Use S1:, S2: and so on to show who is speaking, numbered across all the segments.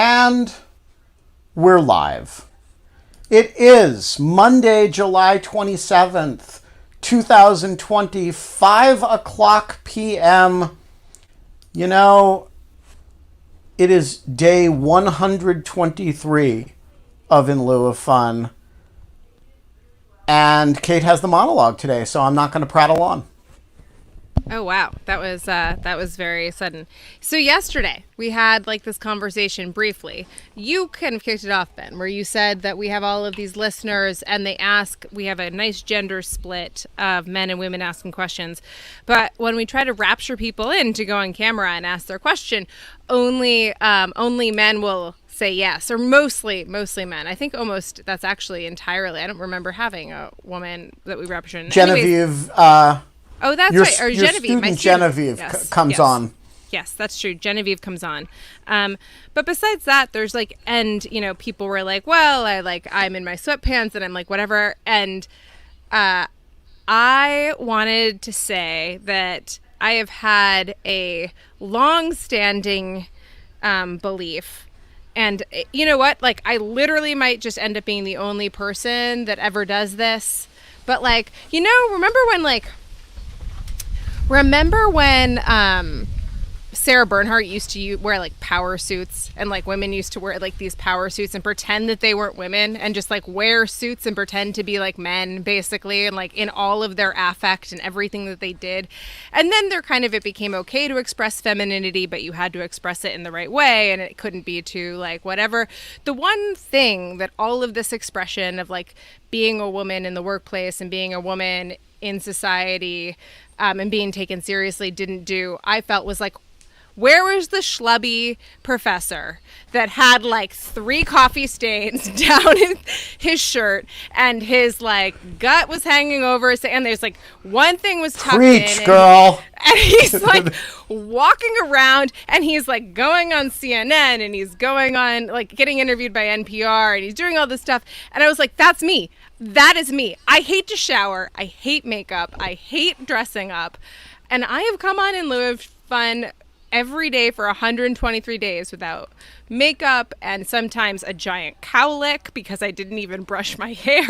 S1: And we're live. It is Monday, July 27th, 2020, 5 o'clock p.m. You know, it is day 123 of In Lieu of Fun. And Kate has the monologue today, so I'm not going to prattle on.
S2: Oh, wow. That was very sudden. So yesterday we had like this conversation briefly. You kind of kicked it off, Ben, where you said that we have all of these listeners and they ask, we have a nice gender split of men and women asking questions. But when we try to rapture people in to go on camera and ask their question, only men will say yes, or mostly men. I think almost that's actually entirely. I don't remember having a woman that we raptured.
S1: Genevieve,
S2: oh, that's right. Or Genevieve. My
S1: Genevieve comes on.
S2: Yes, that's true. Genevieve comes on. But besides that, there's like, and you know, people were like, well, I'm in my sweatpants and I'm like, whatever. And I wanted to say that I have had a long-standing belief. And you know what? Like, I literally might just end up being the only person that ever does this. But like, you know, Remember when Sarah Bernhardt used to wear like power suits, and like women used to wear like these power suits and pretend that they weren't women and just like wear suits and pretend to be like men basically, and like in all of their affect and everything that they did. And then it became okay to express femininity, but you had to express it in the right way and it couldn't be too like whatever. The one thing that all of this expression of like being a woman in the workplace and being a woman in society and being taken seriously didn't do, I felt was like, where was the schlubby professor that had like 3 coffee stains down his shirt and his like gut was hanging over his, and there's like one thing was tucked in.
S1: Preach, girl.
S2: And he's like walking around and he's like going on CNN and he's going on like getting interviewed by NPR and he's doing all this stuff. And I was like, that's me. That is me. I hate to shower. I hate makeup. I hate dressing up. And I have come on In Lieu of Fun every day for 123 days without makeup and sometimes a giant cowlick because I didn't even brush my hair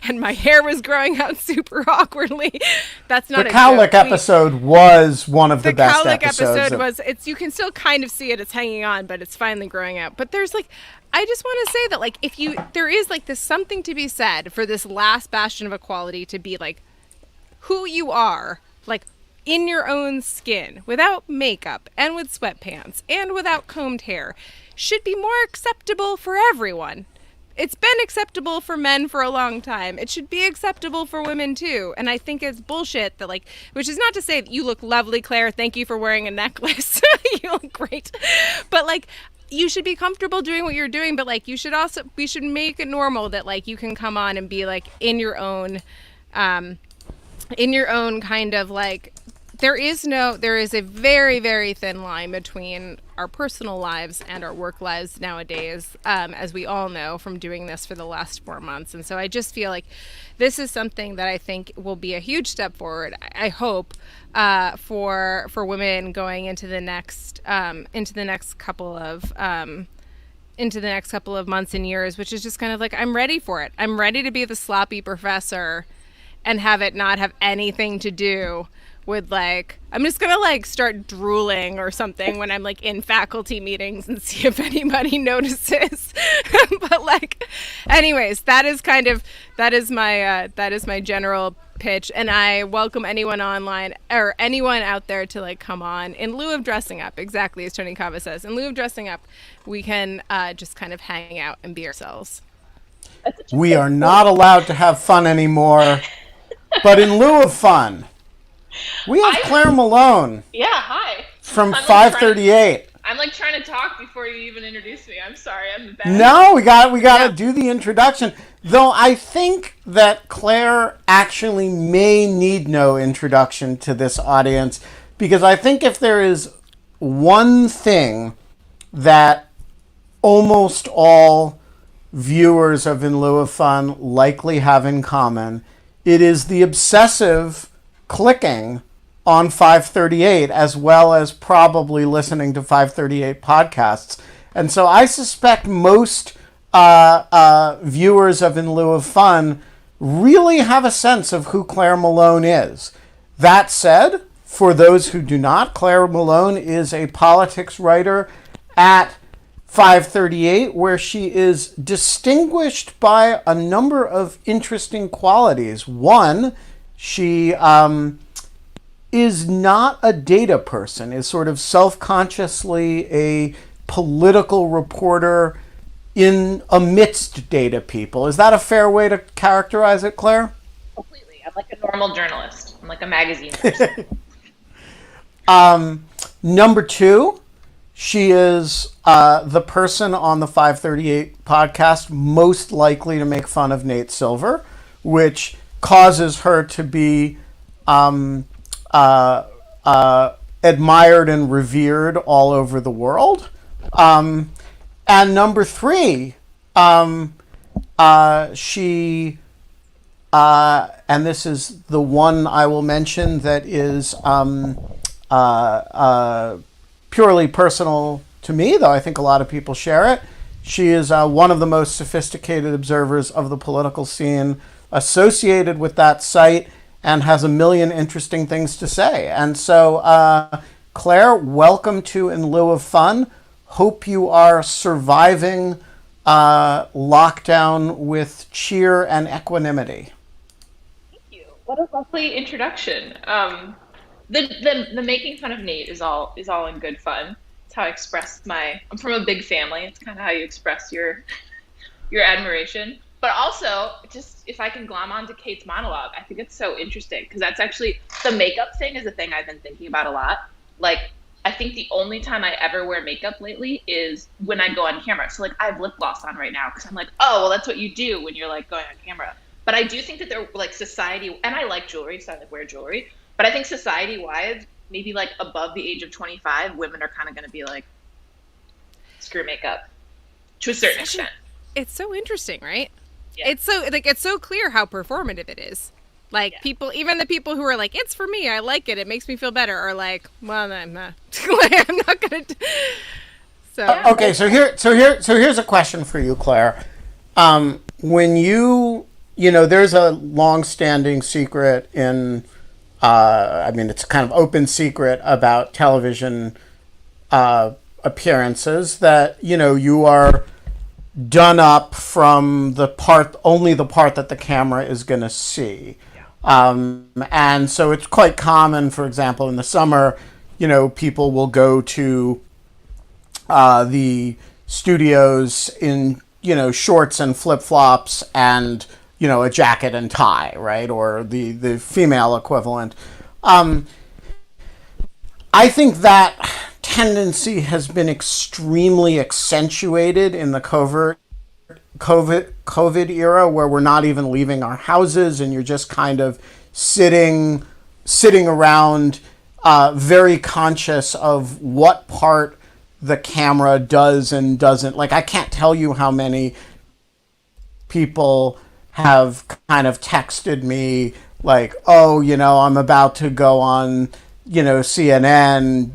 S2: and my hair was growing out super awkwardly. That's not
S1: the cowlick episode was one of the best episodes. The cowlick
S2: episode you can still kind of see it. It's hanging on, but it's finally growing out. But there's like, I just want to say that like, there is like this something to be said for this last bastion of equality to be like who you are, like in your own skin, without makeup and with sweatpants and without combed hair, should be more acceptable for everyone. It's been acceptable for men for a long time. It should be acceptable for women too. And I think it's bullshit that like, which is not to say that you look lovely, Claire. Thank you for wearing a necklace. You look great. But like, you should be comfortable doing what you're doing. But like, we should make it normal that like you can come on and be like in your own kind of like, there is a very, very thin line between our personal lives and our work lives nowadays, as we all know from doing this for the last 4 months. And so I just feel like this is something that I think will be a huge step forward, I hope, for women going into the next couple of months and years, which is just kind of like, I'm ready for it. I'm ready to be the sloppy professor and have it not have anything to do with like, I'm just gonna like start drooling or something when I'm like in faculty meetings and see if anybody notices. But like, anyways, that is my general pitch, and I welcome anyone online or anyone out there to like come on in lieu of dressing up. Exactly as Tony Kava says, in lieu of dressing up, we can just kind of hang out and be ourselves.
S1: We are not allowed to have fun anymore, but in lieu of fun, we have Clare Malone.
S3: Yeah, hi.
S1: From FiveThirtyEight.
S3: I'm like trying to talk before you even introduce me. I'm sorry, I'm bad.
S1: No, we got to do the introduction. Though I think that Clare actually may need no introduction to this audience, because I think if there is one thing that almost all viewers of In Lieu of Fun likely have in common, it is the obsessive clicking on FiveThirtyEight, as well as probably listening to FiveThirtyEight podcasts. And so I suspect most viewers of In Lieu of Fun really have a sense of who Clare Malone is. That said, for those who do not, Clare Malone is a politics writer at FiveThirtyEight, where she is distinguished by a number of interesting qualities. One, she is not a data person, is sort of self-consciously a political reporter in amidst data people. Is that a fair way to characterize it, Claire?
S3: Completely. I'm like a normal journalist. I'm like a magazine person.
S1: Number two, she is the person on the FiveThirtyEight podcast most likely to make fun of Nate Silver, which causes her to be admired and revered all over the world. And number three, she, and this is the one I will mention that is purely personal to me, though I think a lot of people share it. She is one of the most sophisticated observers of the political scene associated with that site and has a million interesting things to say. And so, Claire, welcome to In Lieu of Fun. Hope you are surviving lockdown with cheer and equanimity.
S3: Thank you. What a lovely introduction. The making fun of Nate is all in good fun. It's how I express I'm from a big family. It's kind of how you express your admiration. But also, just if I can glom onto Kate's monologue, I think it's so interesting because that's actually the makeup thing is a thing I've been thinking about a lot. Like, I think the only time I ever wear makeup lately is when I go on camera. So, like, I have lip gloss on right now because I'm like, oh, well, that's what you do when you're, like, going on camera. But I do think that they're, like, society, and I like jewelry, so I like wear jewelry. But I think society-wide, maybe, like, above the age of 25, women are kind of going to be like, screw makeup to a certain extent.
S2: It's so interesting, right?
S3: Yeah.
S2: It's so clear how performative it is. Like, people, even the people who are like, it's for me, I like it, it makes me feel better, are like, well, I'm not, I'm not gonna. So
S1: okay, so here's a question for you, Claire. When there's a long-standing secret in, it's kind of open secret about television appearances that you are done up from only the part that the camera is going to see. And so it's quite common, for example, in the summer, people will go to the studios in, shorts and flip-flops and, a jacket and tie, right? Or the female equivalent. I think that tendency has been extremely accentuated in the COVID era, where we're not even leaving our houses and you're just kind of sitting around, very conscious of what part the camera does and doesn't. Like, I can't tell you how many people have kind of texted me like, oh, I'm about to go on, CNN,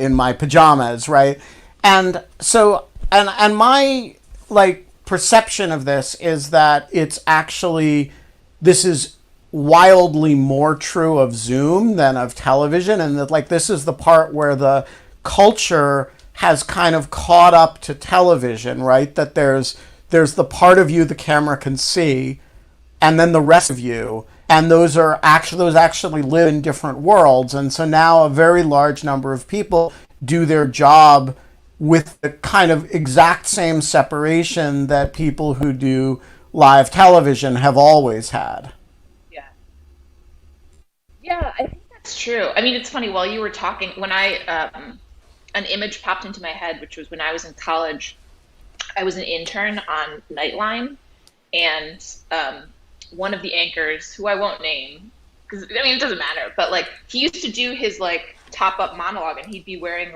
S1: in my pajamas, right? And so, and my, perception of this is that this is wildly more true of Zoom than of television, and that, this is the part where the culture has kind of caught up to television, right? That there's the part of you the camera can see, and then the rest of you, and those actually live in different worlds. And so now a very large number of people do their job with the kind of exact same separation that people who do live television have always had.
S3: Yeah, I think that's true. I mean, it's funny, while you were talking, when an image popped into my head, which was when I was in college, I was an intern on Nightline, and one of the anchors, who I won't name, because, it doesn't matter, but, he used to do his, top-up monologue, and he'd be wearing,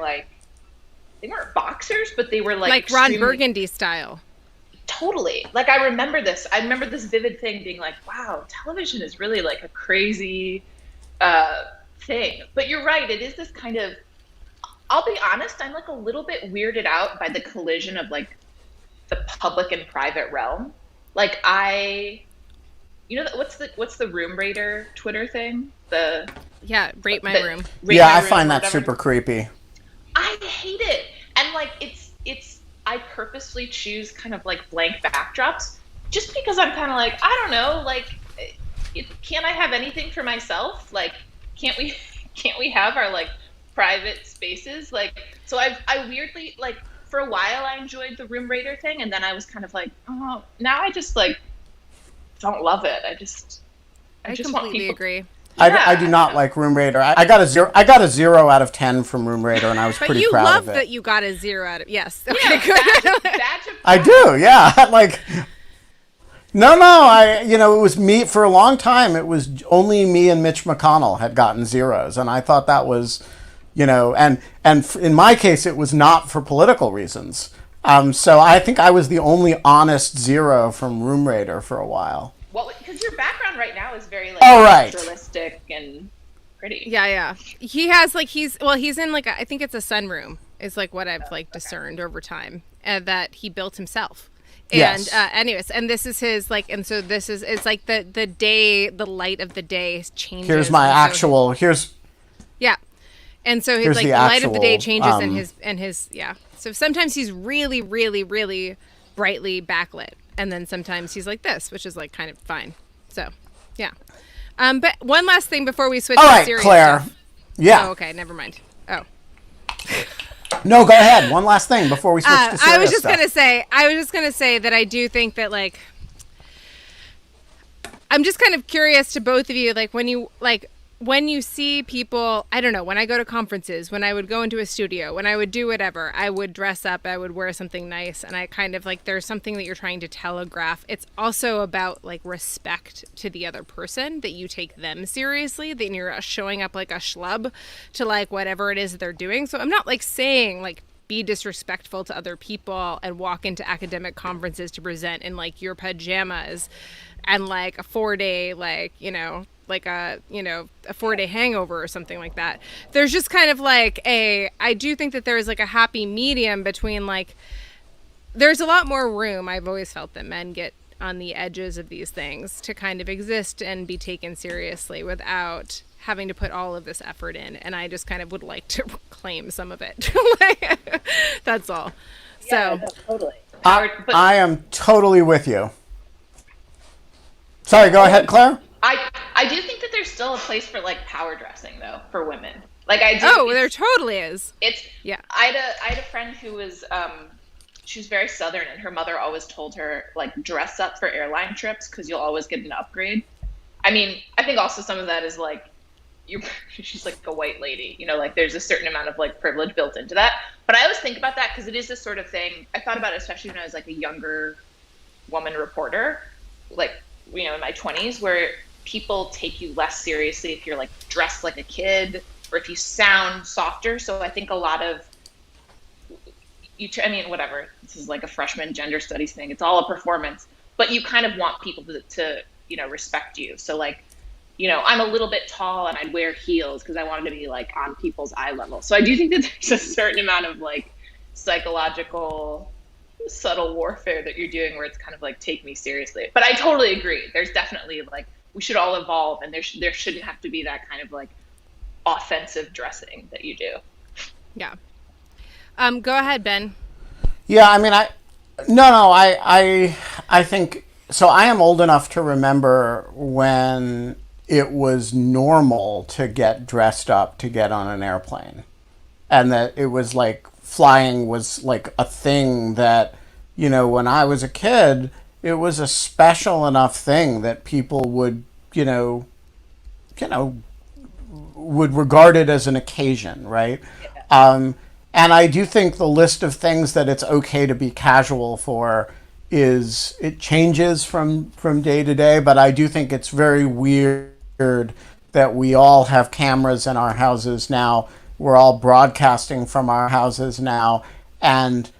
S3: they weren't boxers, but they were,
S2: like Ron Burgundy style.
S3: Totally. I remember this. I remember this vivid thing being like, wow, television is really, a crazy thing. But you're right. It is this kind of I'll be honest, I'm like a little bit weirded out by the collision of like the public and private realm. Like what's the room raider Twitter thing?
S2: Rate my room.
S1: I find that super creepy.
S3: I hate it. And like it's I purposely choose kind of like blank backdrops just because I'm kind of like, I don't know, like can't I have anything for myself? Like can't we have our like private spaces? Like so I weirdly, like, for a while I enjoyed the room raider thing, and then I was kind of like, oh, now I just like don't love it. I just
S2: completely agree.
S3: Yeah,
S1: I do not like Room Raider. I got a 0 out of 10 from Room Raider, and I was pretty proud of it.
S2: But you love that you got a 0 out of yes. Okay, good.
S3: Badge of
S1: I do, yeah. Like, no. It was me for a long time. It was only me and Mitch McConnell had gotten 0s, and I thought that was, and in my case, it was not for political reasons. So I think I was the only honest 0 from Room Raider for a while.
S3: Well, because your background right now is very like naturalistic and pretty.
S2: Yeah. He has like he's in like I think it's a sunroom is like what I've like discerned over time that he built himself. And
S1: yes.
S2: Anyways, and this is his like, and so this is it's like the light of the day changes.
S1: Here's my actual
S2: yeah. And so his like the light of the day changes and his So sometimes he's really, really, really brightly backlit. And then sometimes he's like this, which is like kind of fine. So, yeah. But one last thing before we switch to serious
S1: Claire.
S2: stuff.
S1: Yeah.
S2: Oh, okay, never mind. Oh.
S1: No, go ahead. One last thing before we switch to serious stuff.
S2: I was just gonna say that I do think that like I'm just kind of curious to both of you, like when you see people, I don't know, when I go to conferences, when I would go into a studio, when I would do whatever, I would dress up, I would wear something nice, and I kind of like, there's something that you're trying to telegraph. It's also about like respect to the other person, that you take them seriously, that you're showing up like a schlub to like whatever it is that they're doing. So I'm not like saying like be disrespectful to other people and walk into academic conferences to present in like your pajamas and like a 4-day, like, like a 4-day hangover or something like that. There's just kind of like I do think that there's like a happy medium between like, there's a lot more room. I've always felt that men get on the edges of these things to kind of exist and be taken seriously without having to put all of this effort in. And I just kind of would like to claim some of it. That's all.
S4: Yeah, so totally.
S1: I am totally with you. Sorry, go ahead, Claire.
S3: I do think that there's still a place for like power dressing though for women. Like I do.
S2: Oh, there totally is.
S3: I had a friend who was she was very Southern, and her mother always told her like dress up for airline trips because you'll always get an upgrade. I mean, I think also some of that is like she's like a white lady, like there's a certain amount of like privilege built into that. But I always think about that because it is this sort of thing. I thought about it especially when I was like a younger woman reporter, like in my 20s, where people take you less seriously if you're like dressed like a kid or if you sound softer. So I think a lot of whatever, this is like a freshman gender studies thing, it's all a performance, but you kind of want people to respect you. So like, I'm a little bit tall and I'd wear heels because I wanted to be like on people's eye level. So I do think that there's a certain amount of like psychological subtle warfare that you're doing where it's kind of like, take me seriously. But I totally agree. There's definitely like, we should all evolve, and there shouldn't have to be that kind of like offensive dressing that you do.
S2: Yeah. Go ahead, Ben.
S1: Yeah, I mean, I think so. I am old enough to remember when it was normal to get dressed up to get on an airplane, and that it was like flying was like a thing that, when I was a kid, it was a special enough thing that people would, would regard it as an occasion, right? And I do think the list of things that it's okay to be casual for it changes from day to day, but I do think it's very weird that we all have cameras in our houses now. We're all broadcasting from our houses now, and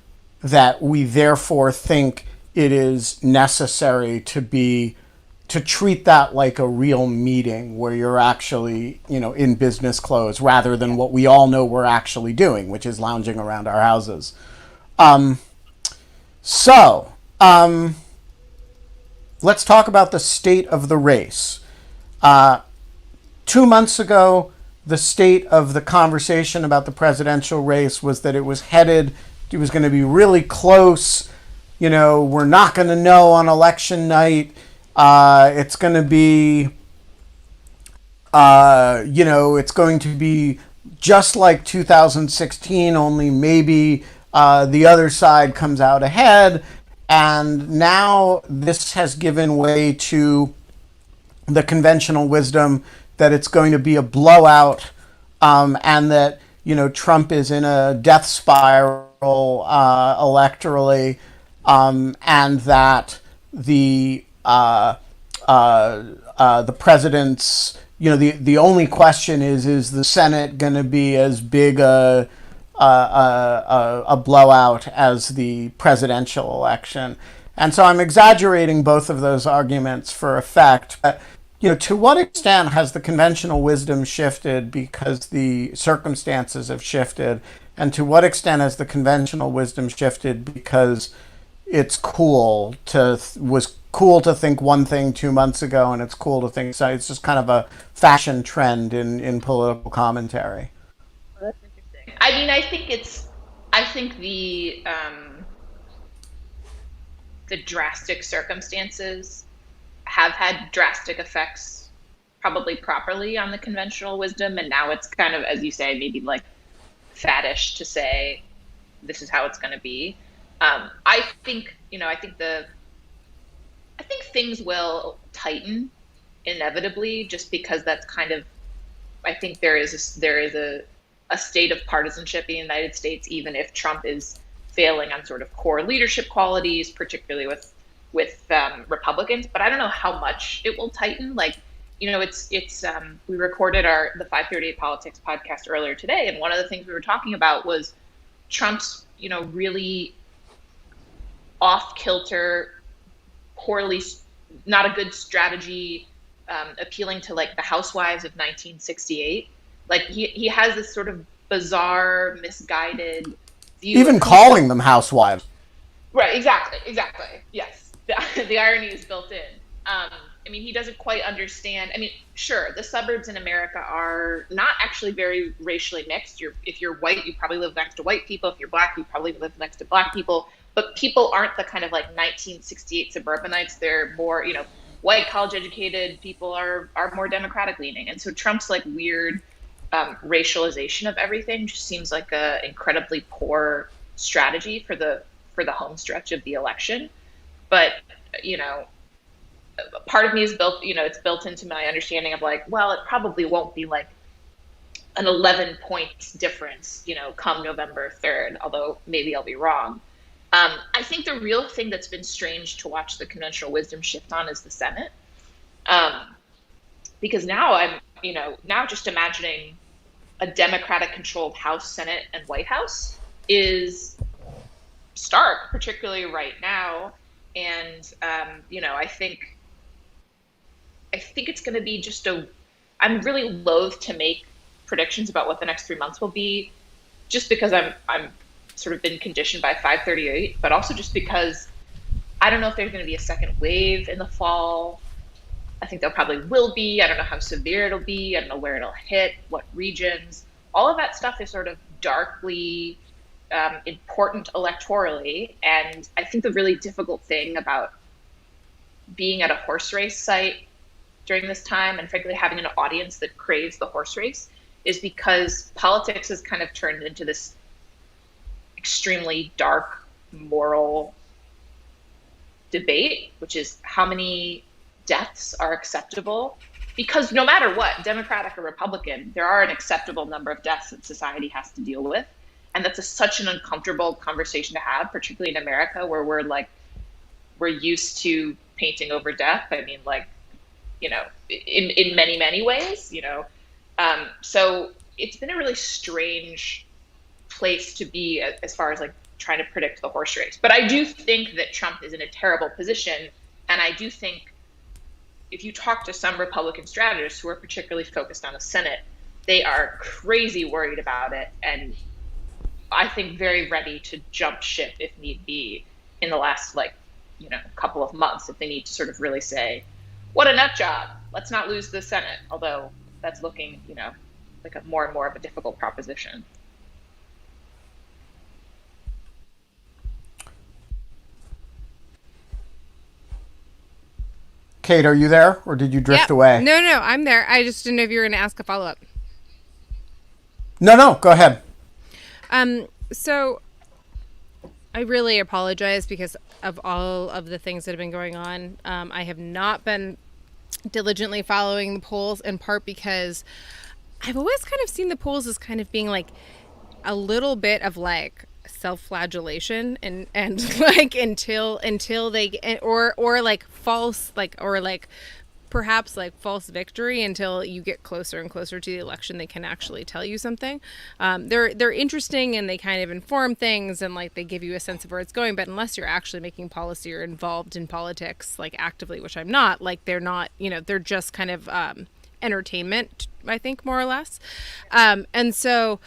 S1: that we therefore think it is necessary to to treat that like a real meeting where you're actually, in business clothes rather than what we all know we're actually doing, which is lounging around our houses. So, let's talk about the state of the race. 2 months ago, the state of the conversation about the presidential race was that it was going to be really close. We're not going to know on election night. It's going to be, it's going to be just like 2016, only maybe the other side comes out ahead. And now this has given way to the conventional wisdom that it's going to be a blowout, and that, Trump is in a death spiral electorally, and that the president's, the only question is the Senate going to be as big a blowout as the presidential election? And so I'm exaggerating both of those arguments for effect. But, to what extent has the conventional wisdom shifted because the circumstances have shifted? And to what extent has the conventional wisdom shifted because it's was cool to think one thing 2 months ago, and it's cool to think so? It's just kind of a fashion trend in political commentary.
S3: Well, that's interesting. I mean, I think the drastic circumstances have had drastic effects, probably properly, on the conventional wisdom, and now it's kind of, as you say, maybe like faddish to say this is how it's going to be. I think things will tighten inevitably, just because that's kind of, I think there is a state of partisanship in the United States, even if Trump is failing on sort of core leadership qualities, particularly with Republicans. But I don't know how much it will tighten. Like, it's we recorded the 538 Politics podcast earlier today, and one of the things we were talking about was Trump's, really off kilter, poorly, not a good strategy, appealing to like the housewives of 1968. Like he has this sort of bizarre, misguided view.
S1: Even calling them housewives.
S3: Right, exactly. Yes. The irony is built in. I mean, he doesn't quite understand. I mean, sure, the suburbs in America are not actually very racially mixed. If you're white, you probably live next to white people. If you're black, you probably live next to black people. But people aren't the kind of like 1968 suburbanites. They're more, white, college-educated people are more Democratic leaning. And so Trump's like weird racialization of everything just seems like a incredibly poor strategy for the home stretch of the election. But, part of me is built, it's built into my understanding of like, well, it probably won't be like an 11-point difference, come November 3rd, although maybe I'll be wrong. I think the real thing that's been strange to watch the conventional wisdom shift on is the Senate. Because now I'm, now just imagining a Democratic-controlled House, Senate, and White House is stark, particularly right now. And, I think it's going to be just I'm really loath to make predictions about what the next 3 months will be, just because I'm sort of been conditioned by 538, but also just because I don't know if there's going to be a second wave in the fall. I think there probably will be. I don't know how severe it'll be. I don't know where it'll hit, what regions. All of that stuff is sort of darkly important electorally. And I think the really difficult thing about being at a horse race site during this time, and frankly having an audience that craves the horse race, is because politics has kind of turned into this extremely dark moral debate, which is how many deaths are acceptable. Because no matter what, Democratic or Republican, there are an acceptable number of deaths that society has to deal with. And that's such an uncomfortable conversation to have, particularly in America, where we're used to painting over death. I mean, like, in many, many ways, so it's been a really strange place to be as far as like trying to predict the horse race. But I do think that Trump is in a terrible position. And I do think if you talk to some Republican strategists who are particularly focused on the Senate, they are crazy worried about it, and I think very ready to jump ship if need be in the last couple of months, if they need to sort of really say, what a nut job, let's not lose the Senate, although that's looking like a more and more of a difficult proposition.
S1: Kate, are you there, or did you drift away?
S2: No, I'm there. I just didn't know if you were going to ask a follow-up.
S1: No, go ahead.
S2: So I really apologize because of all of the things that have been going on. I have not been diligently following the polls, in part because I've always kind of seen the polls as kind of being like a little bit of like self-flagellation and like until they or like false or like perhaps like false victory until you get closer and closer to the election. They can actually tell you something. They're interesting and they kind of inform things and like they give you a sense of where it's going, but unless you're actually making policy or involved in politics like actively, which I'm not, like they're not, they're just kind of entertainment, I think, more or less. And so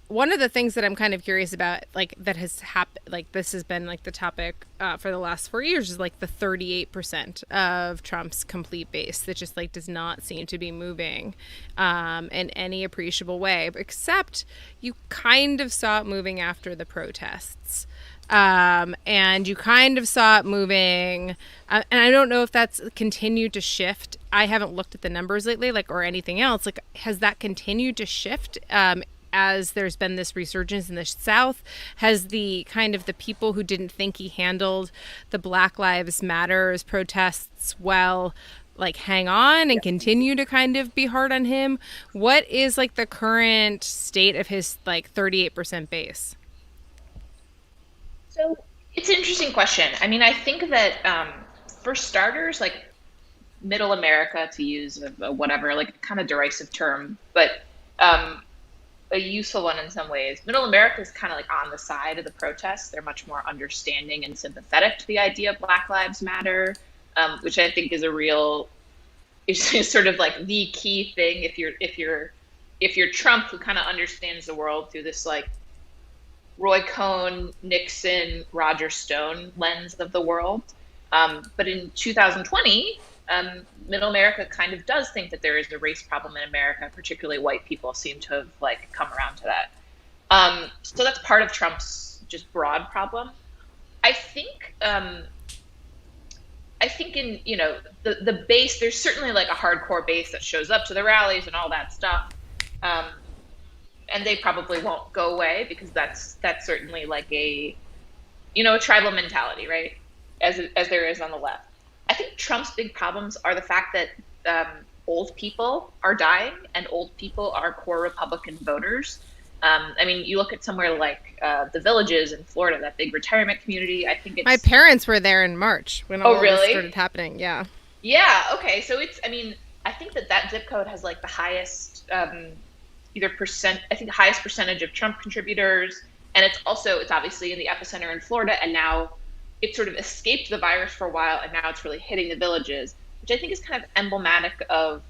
S2: one of the things that I'm kind of curious about, like that has happened, like this has been like the topic for the last 4 years, is like the 38% of Trump's complete base that just like does not seem to be moving in any appreciable way, except you kind of saw it moving after the protests. And you kind of saw it moving, and I don't know if that's continued to shift. I haven't looked at the numbers lately, like, or anything else. Like, has that continued to shift as there's been this resurgence in the South? Has the kind of the people who didn't think he handled the Black Lives Matters protests well, like, hang on and continue to kind of be hard on him? What is like the current state of his like 38% base?
S3: So it's an interesting question. I mean, I think that for starters, like middle America, to use a whatever, like kind of derisive term, but a useful one in some ways. Middle America is kind of like on the side of the protests. They're much more understanding and sympathetic to the idea of Black Lives Matter, which I think is is sort of like the key thing. If you're Trump, who kind of understands the world through this like Roy Cohn, Nixon, Roger Stone lens of the world. But in 2020, middle America kind of does think that there is a race problem in America. Particularly white people seem to have like come around to that. So that's part of Trump's just broad problem. I think in the base, there's certainly like a hardcore base that shows up to the rallies and all that stuff. And they probably won't go away because that's certainly like a tribal mentality, right? As there is on the left. I think Trump's big problems are the fact that old people are dying and old people are core Republican voters. I mean, you look at somewhere like the Villages in Florida, that big retirement community. I think
S2: my parents were there in March when all this started happening. Yeah.
S3: Yeah. Okay. So I think that zip code has like the highest highest percentage of Trump contributors. And it's obviously in the epicenter in Florida. And now it sort of escaped the virus for a while. And now it's really hitting the Villages, which I think is kind of emblematic of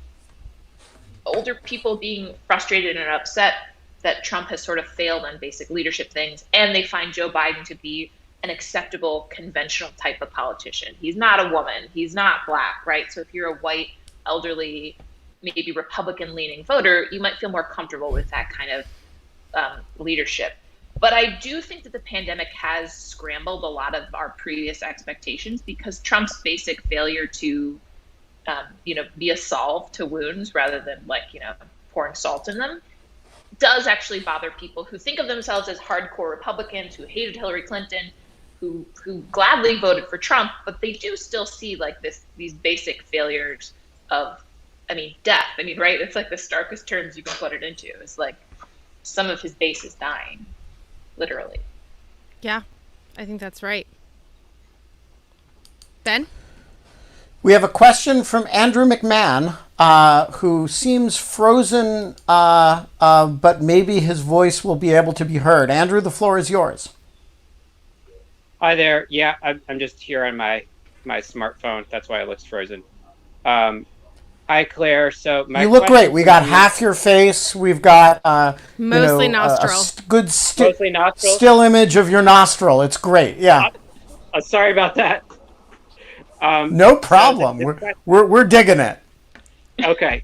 S3: older people being frustrated and upset that Trump has sort of failed on basic leadership things. And they find Joe Biden to be an acceptable, conventional type of politician. He's not a woman. He's not Black, right? So if you're a white, elderly, maybe Republican-leaning voter, you might feel more comfortable with that kind of leadership. But I do think that the pandemic has scrambled a lot of our previous expectations because Trump's basic failure to, be a salve to wounds rather than pouring salt in them does actually bother people who think of themselves as hardcore Republicans who hated Hillary Clinton, who gladly voted for Trump, but they do still see like these basic failures of, death. Right? It's like the starkest terms you can put it into. It's like some of his base is dying, literally.
S2: Yeah, I think that's right. Ben?
S1: We have a question from Andrew McMahon, who seems frozen, but maybe his voice will be able to be heard. Andrew, the floor is yours.
S4: Hi there. Yeah, I'm just here on my smartphone. That's why it looks frozen. Hi, Claire. So my
S1: You look
S4: question
S1: great. We
S4: for
S1: got
S4: you,
S1: half your face. We've got
S2: Mostly
S1: a
S2: nostril.
S1: good
S4: mostly nostrils.
S1: still image of your nostril. It's great. Yeah.
S4: Sorry about that.
S1: No
S4: So
S1: problem. We're digging it.
S4: okay.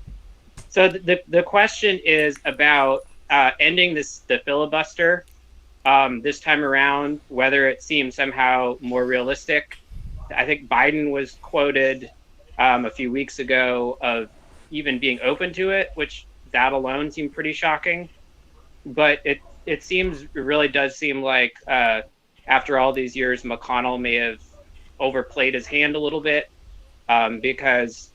S4: So the question is about ending the filibuster this time around, whether it seems somehow more realistic. I think Biden was quoted a few weeks ago of even being open to it, which that alone seemed pretty shocking. But it really does seem like after all these years, McConnell may have overplayed his hand a little bit because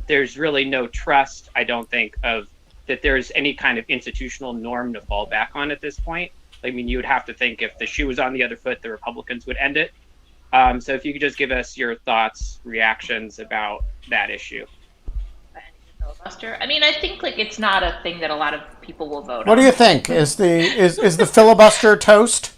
S4: there's really no trust, I don't think, of that there's any kind of institutional norm to fall back on at this point. I mean, you would have to think if the shoe was on the other foot, the Republicans would end it. So if you could just give us your thoughts, reactions about that issue.
S3: Filibuster. I mean, I think like it's not a thing that a lot of people will vote on.
S1: What do you think? Is the filibuster toast?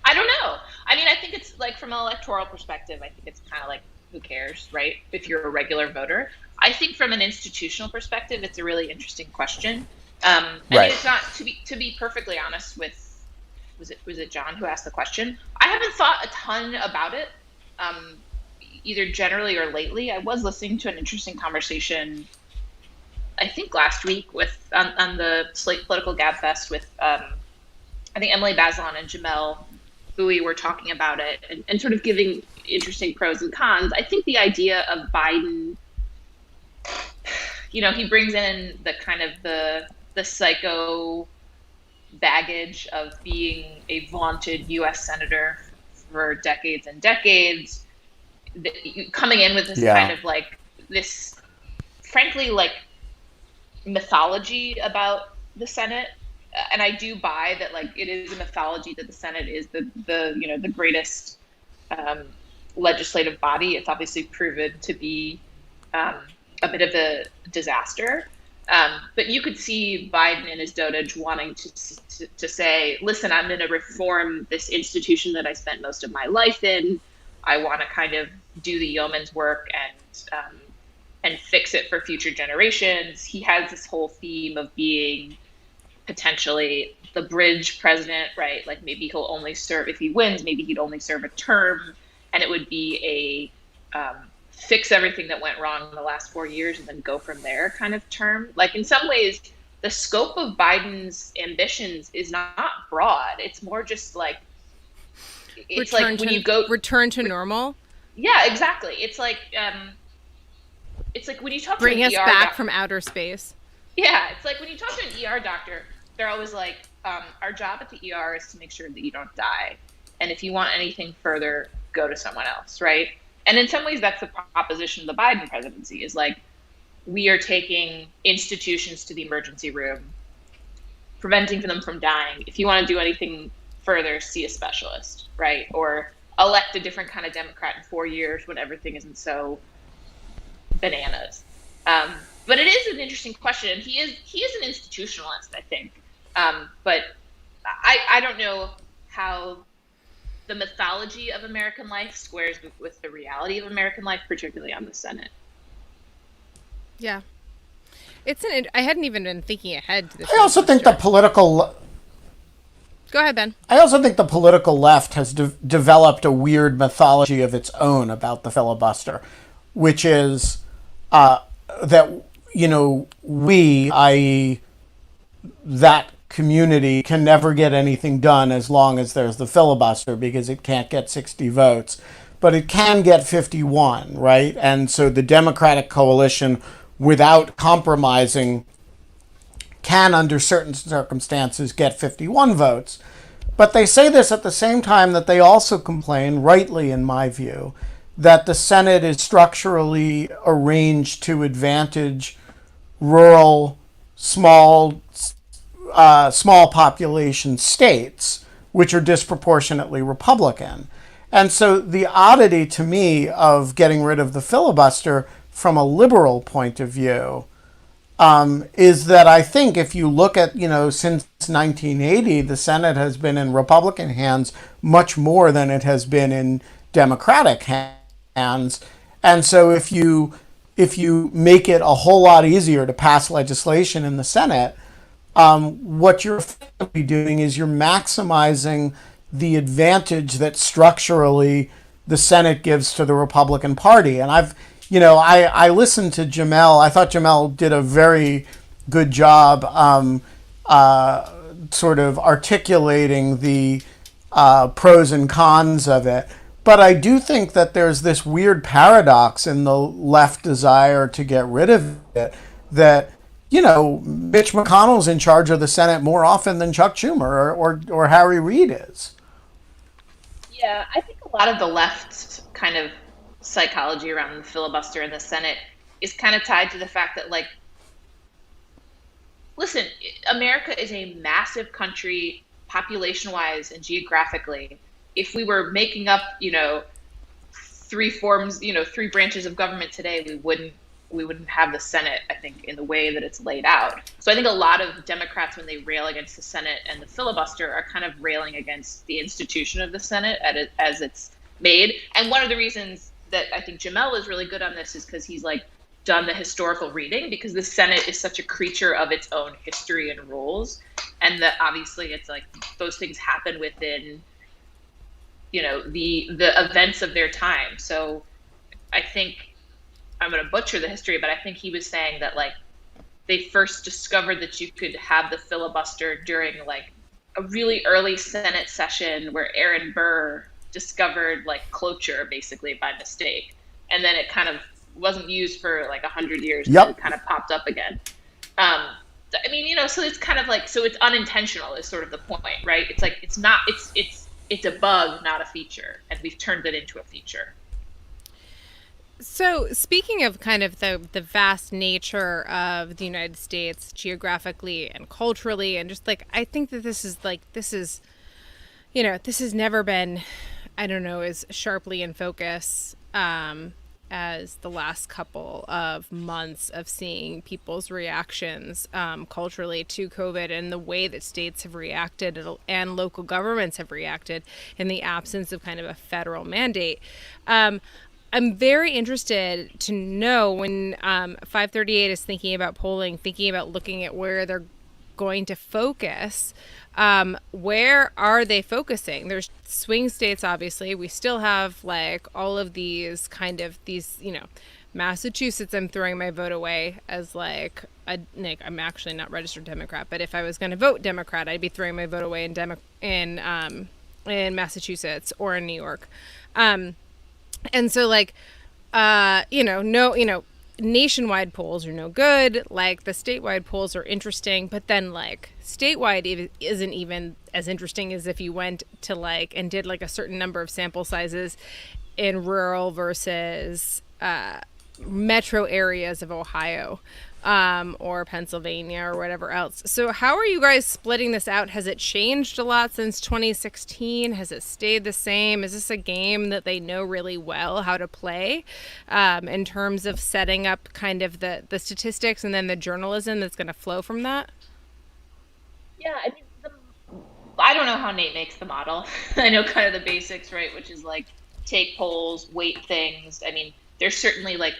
S3: I don't know. I mean, I think it's like from an electoral perspective, I think it's kind of like who cares, right? If you're a regular voter. I think from an institutional perspective, it's a really interesting question. I mean, it's not to be perfectly honest with. Was it John who asked the question? I haven't thought a ton about it, either generally or lately. I was listening to an interesting conversation, I think last week with on the Slate Political Gabfest with I think Emily Bazelon and Jamel Bowie were talking about it and sort of giving interesting pros and cons. I think the idea of Biden, he brings in the kind of the psycho baggage of being a vaunted U.S. senator for decades and decades, coming in with this kind of like this, frankly, like mythology about the Senate. And I do buy that, like, it is a mythology that the Senate is the greatest legislative body. It's obviously proven to be a bit of a disaster. But you could see Biden and his dotage wanting to say, listen, I'm going to reform this institution that I spent most of my life in. I want to kind of do the yeoman's work and fix it for future generations. He has this whole theme of being potentially the bridge president, right? Like maybe he'll only serve, if he wins, maybe he'd only serve a term, and it would be a fix everything that went wrong in the last 4 years and then go from there kind of term. Like in some ways, the scope of Biden's ambitions is not broad. It's more just like, it's like when you go
S2: return to normal.
S3: Yeah, exactly. It's like when you talk to an ER
S2: bring us back from outer space.
S3: Yeah, it's like when you talk to an ER doctor, they're always like, our job at the ER is to make sure that you don't die. And if you want anything further, go to someone else, right? And in some ways, that's the proposition of the Biden presidency is like, we are taking institutions to the emergency room, preventing them from dying. If you want to do anything further, see a specialist, right? Or elect a different kind of Democrat in 4 years when everything isn't so bananas. But it is an interesting question. And he is an institutionalist, I think. But I don't know how the mythology of American life squares with the reality of American life, particularly on the Senate.
S2: Yeah. I hadn't even been thinking ahead to this.
S1: I also think the political...
S2: Go ahead, Ben.
S1: I also think the political left has developed a weird mythology of its own about the filibuster, which is that, we, i.e. that community, can never get anything done as long as there's the filibuster because it can't get 60 votes. But it can get 51, right? And so the Democratic coalition, without compromising, can, under certain circumstances, get 51 votes. But they say this at the same time that they also complain, rightly in my view, that the Senate is structurally arranged to advantage rural, small population states, which are disproportionately Republican. And so the oddity to me of getting rid of the filibuster from a liberal point of view is that I think if you look at, since 1980, the Senate has been in Republican hands much more than it has been in Democratic hands. And so if you make it a whole lot easier to pass legislation in the Senate, what you're effectively doing is you're maximizing the advantage that structurally the Senate gives to the Republican Party. And I listened to Jamel. I thought Jamel did a very good job sort of articulating the pros and cons of it. But I do think that there's this weird paradox in the left desire to get rid of it, that, Mitch McConnell's in charge of the Senate more often than Chuck Schumer or Harry Reid is.
S3: Yeah, I think a lot of the left's kind of psychology around the filibuster in the Senate is kind of tied to the fact that, like, listen, America is a massive country, population-wise and geographically. If we were making up, three branches of government today, we wouldn't have the Senate, I think, in the way that it's laid out. So I think a lot of Democrats, when they rail against the Senate and the filibuster, are kind of railing against the institution of the Senate as it's made. And one of the reasons that I think Jamel is really good on this is because he's like done the historical reading, because the Senate is such a creature of its own history and rules, and that obviously it's like those things happen within the events of their time. So I think, I'm going to butcher the history, but I think he was saying that, like, they first discovered that you could have the filibuster during, like, a really early Senate session where Aaron Burr discovered, like, cloture basically by mistake. And then it kind of wasn't used for like 100 years.
S1: Yep.
S3: And it kind of popped up again. So it's kind of like, so it's unintentional is sort of the point, right? It's like, it's a bug, not a feature. And we've turned it into a feature.
S2: So speaking of kind of the vast nature of the United States geographically and culturally, and just like, I think that this has never been, I don't know, as sharply in focus as the last couple of months of seeing people's reactions culturally to COVID and the way that states have reacted and local governments have reacted in the absence of kind of a federal mandate. I'm very interested to know when FiveThirtyEight is thinking about polling, thinking about looking at where they're going to focus. Where are they focusing? There's swing states, obviously. We still have like all of these Massachusetts, I'm throwing my vote away as like I'm actually not registered Democrat, but if I was going to vote Democrat, I'd be throwing my vote away in Massachusetts or in New York. And so like, nationwide polls are no good. Like the statewide polls are interesting, but then like statewide isn't even as interesting as if you went to like and did like a certain number of sample sizes in rural versus metro areas of Ohio or Pennsylvania or whatever else. So how are you guys splitting this out? Has it changed a lot since 2016? Has it stayed the same? Is this a game that they know really well how to play in terms of setting up kind of the statistics and then the journalism that's going to flow from that?
S3: Yeah, I mean, I don't know how Nate makes the model. I know kind of the basics, right? Which is like take polls, weight things. I mean, there's certainly like,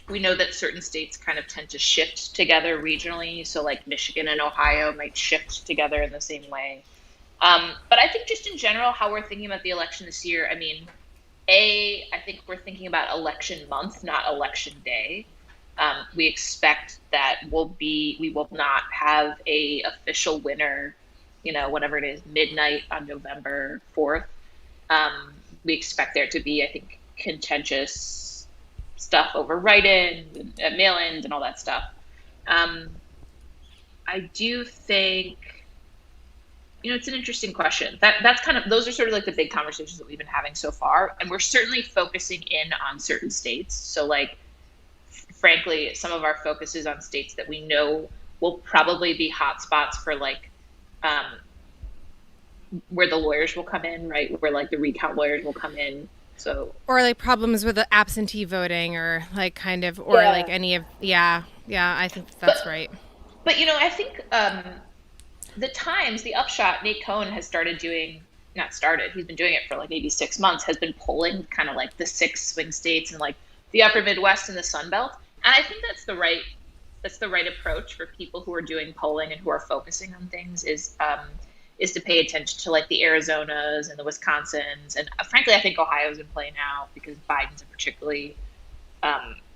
S3: we know that certain states kind of tend to shift together regionally. So like Michigan and Ohio might shift together in the same way. But I think just in general, how we're thinking about the election this year, I mean, I think we're thinking about election month, not election day. We expect that we will not have a official winner, whenever it is midnight on November 4th. We expect there to be, I think, contentious stuff over write-in, mail-ins, and all that stuff. I do think, it's an interesting question. That's kind of, those are sort of like the big conversations that we've been having so far, and we're certainly focusing in on certain states. So like, frankly, some of our focus is on states that we know will probably be hotspots for like, where the lawyers will come in, right? Where like the recount lawyers will come in. So, or
S2: like problems with the absentee voting or like kind of, or like any of, I think that's right.
S3: But, I think the Times, the Upshot, Nate Cohn has started doing not started, he's been doing it for like maybe 6 months, has been polling kind of like the 6 swing states and like the upper Midwest and the Sun Belt. And I think that's the right approach for people who are doing polling and who are focusing on things is to pay attention to like the Arizonas and the Wisconsins. And frankly, I think Ohio's in play now because Biden's a particularly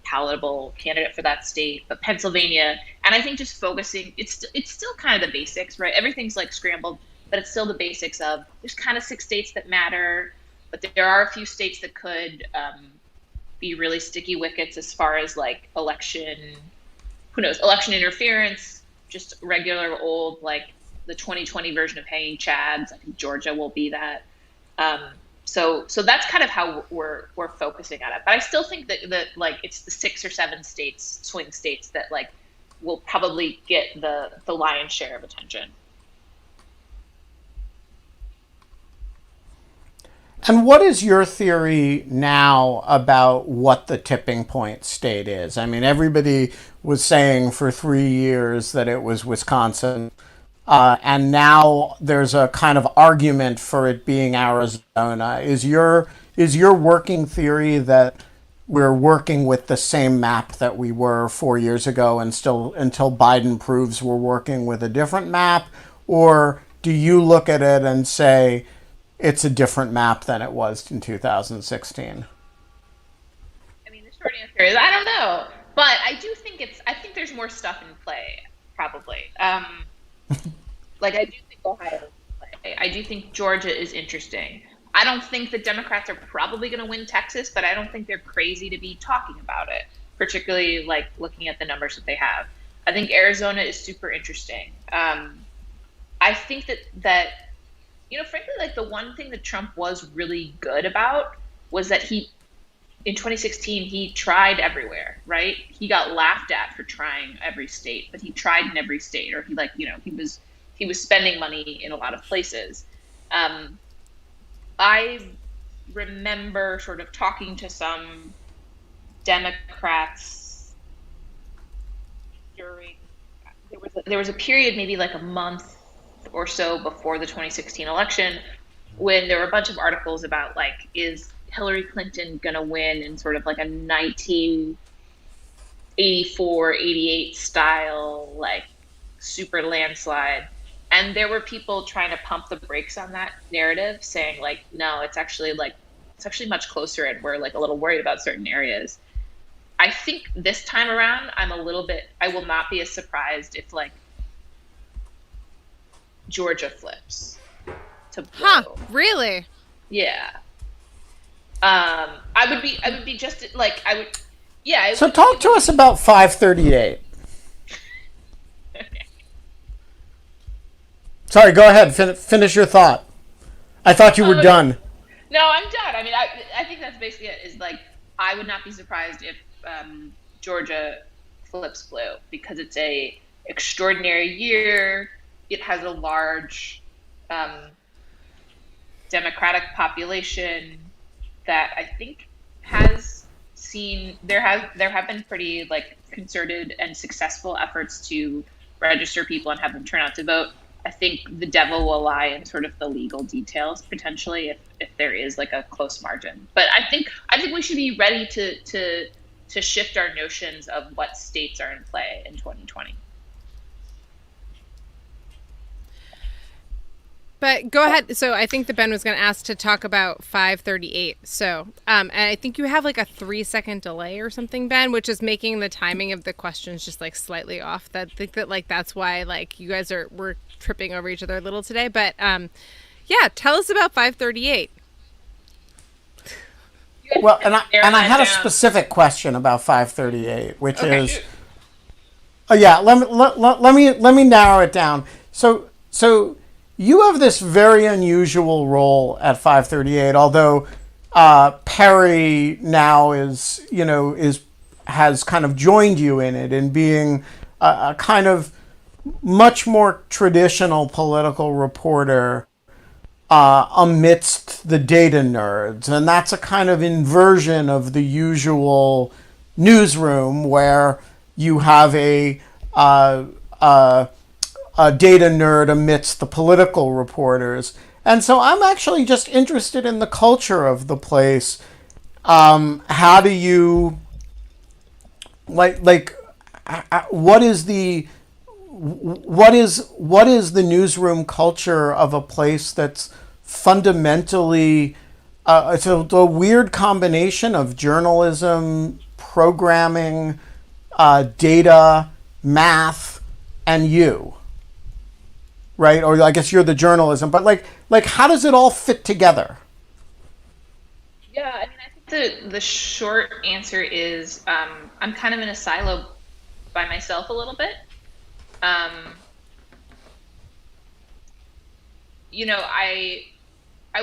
S3: palatable candidate for that state, but Pennsylvania, and I think just focusing, it's still kind of the basics, right? Everything's like scrambled, but it's still the basics of there's kind of 6 states that matter, but there are a few states that could be really sticky wickets as far as like election interference, just regular old, like the 2020 version of hanging chads. I think Georgia will be that. So that's kind of how we're focusing on it. But I still think that like it's the 6 or 7 states, swing states, that like will probably get the lion's share of attention.
S1: And what is your theory now about what the tipping point state is? I mean, everybody was saying for 3 years that it was Wisconsin. And now there's a kind of argument for it being Arizona. Is your working theory that we're working with the same map that we were 4 years ago and still until Biden proves we're working with a different map? Or do you look at it and say it's a different map than it was in 2016?
S3: I mean, the short answer is I don't know. But I do think I think there's more stuff in play, probably. Like, I do think Ohio is in play. I do think Georgia is interesting. I don't think the Democrats are probably going to win Texas, but I don't think they're crazy to be talking about it, particularly, like, looking at the numbers that they have. I think Arizona is super interesting. I think that you know, frankly, like, the one thing that Trump was really good about was that in 2016, he tried everywhere, right? He got laughed at for trying every state, but he tried in every state, or he was spending money in a lot of places. I remember sort of talking to some Democrats there was a period, maybe like a month or so before the 2016 election, when there were a bunch of articles about, like, is Hillary Clinton going to win in sort of like a 1984, 88 style, like, super landslide. And there were people trying to pump the brakes on that narrative, saying, like, no, it's actually much closer, and we're, like, a little worried about certain areas. I think this time around, I will not be as surprised if, like, Georgia flips to blue.
S2: Huh, really?
S3: Yeah. I would be just, like, yeah.
S1: So talk to us about 538.
S3: Okay.
S1: Sorry, go ahead. Finish your thought. I thought you were done.
S3: No, I'm done. I mean, I think that's basically it, is, like, I would not be surprised if Georgia flips blue, because it's a extraordinary year. It has a large Democratic population that I think has seen there have been pretty, like, concerted and successful efforts to register people and have them turn out to vote. I think the devil will lie in sort of the legal details, potentially, if there is, like, a close margin. But I think we should be ready to shift our notions of what states are in play in 2020.
S2: But go ahead. So I think that Ben was going to ask to talk about 538. So, and I think you have like a 3-second delay or something, Ben, which is making the timing of the questions just like slightly off. I think that, like, that's why, like, you guys we're tripping over each other a little today. But yeah, tell us about 538.
S1: Well, and I had a specific question about 538, which is, yeah. Let me narrow it down. So you have this very unusual role at 538, although Perry now has kind of joined you in it, in being a kind of much more traditional political reporter amidst the data nerds. And that's a kind of inversion of the usual newsroom where you have a data nerd amidst the political reporters. And so I'm actually just interested in the culture of the place. How do you what is the newsroom culture of a place that's fundamentally it's a weird combination of journalism, programming, data, math, and you, right? Or I guess you're the journalism, but like how does it all fit together?
S3: Yeah, I mean, I think the short answer is I'm kind of in a silo by myself a little bit. You know, I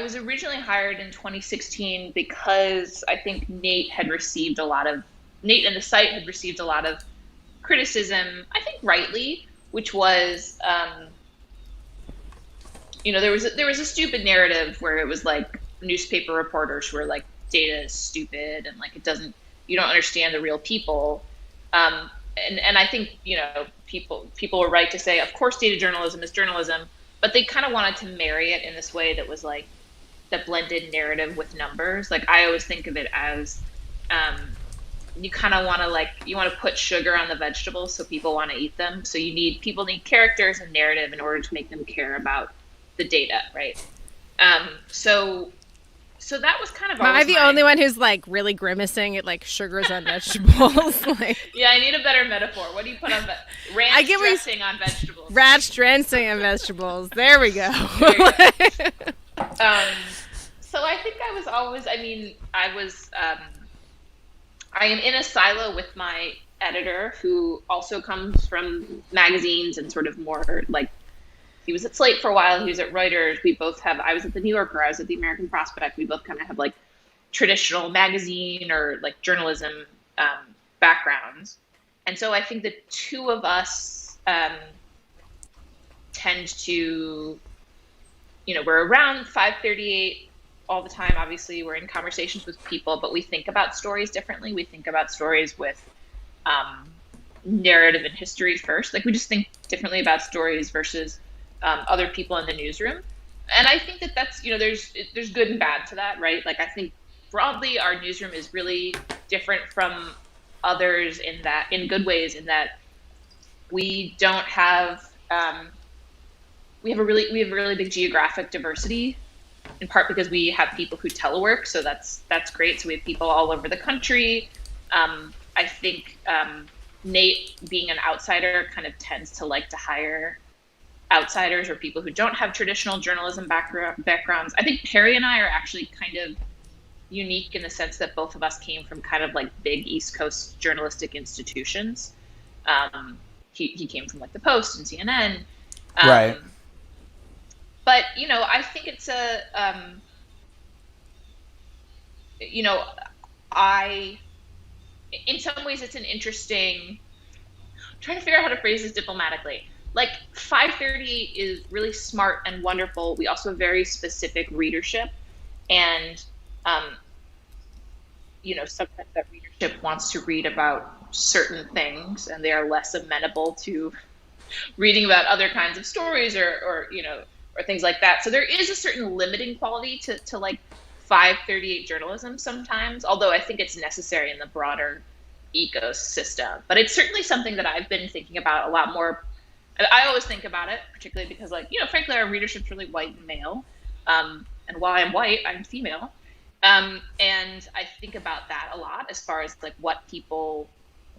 S3: was originally hired in 2016 because I think Nate and the site had received a lot of criticism, I think rightly, which was, you know, there was a stupid narrative where it was like newspaper reporters who were like, data is stupid and like you don't understand the real people. And I think, you know, people were right to say, of course, data journalism is journalism, but they kind of wanted to marry it in this way that was like that blended narrative with numbers. Like I always think of it as you kind of want to you want to put sugar on the vegetables so people want to eat them. So people need characters and narrative in order to make them care about the data, right? So that was kind of.
S2: Am I the only one who's like really grimacing at like sugars on vegetables? Like,
S3: yeah, I need a better metaphor. What do you put on ranch dressing on vegetables?
S2: Ranch dressing on vegetables. There we go.
S3: So I think I was always. I mean, I am in a silo with my editor, who also comes from magazines and sort of more like. He was at Slate for a while. He was at Reuters. I was at the New Yorker. I was at the American Prospect. We both kind of have like traditional magazine or like journalism backgrounds. And so I think the two of us tend to, you know, we're around 538 all the time. Obviously, we're in conversations with people, but we think about stories differently. We think about stories with narrative and history first. Like we just think differently about stories versus other people in the newsroom. And I think that's, you know, there's good and bad to that, right? Like I think broadly our newsroom is really different from others in good ways, in that we don't have we have a really big geographic diversity, in part because we have people who telework, so that's great. So we have people all over the country. I think Nate, being an outsider, kind of tends to like to hire outsiders or people who don't have traditional journalism backgrounds. I think Perry and I are actually kind of unique in the sense that both of us came from kind of like big East Coast journalistic institutions. He came from like the Post and CNN.
S1: Right.
S3: But, you know, I think it's you know, in some ways it's an interesting, I'm trying to figure out how to phrase this diplomatically. Like 538 is really smart and wonderful. We also have very specific readership, and you know, sometimes that readership wants to read about certain things, and they are less amenable to reading about other kinds of stories or you know, or things like that. So there is a certain limiting quality to like 538 journalism sometimes, although I think it's necessary in the broader ecosystem. But it's certainly something that I've been thinking about a lot more. I always think about it, particularly because, like, you know, frankly, our readership's really white and male. And while I'm white, I'm female. And I think about that a lot as far as, like, what people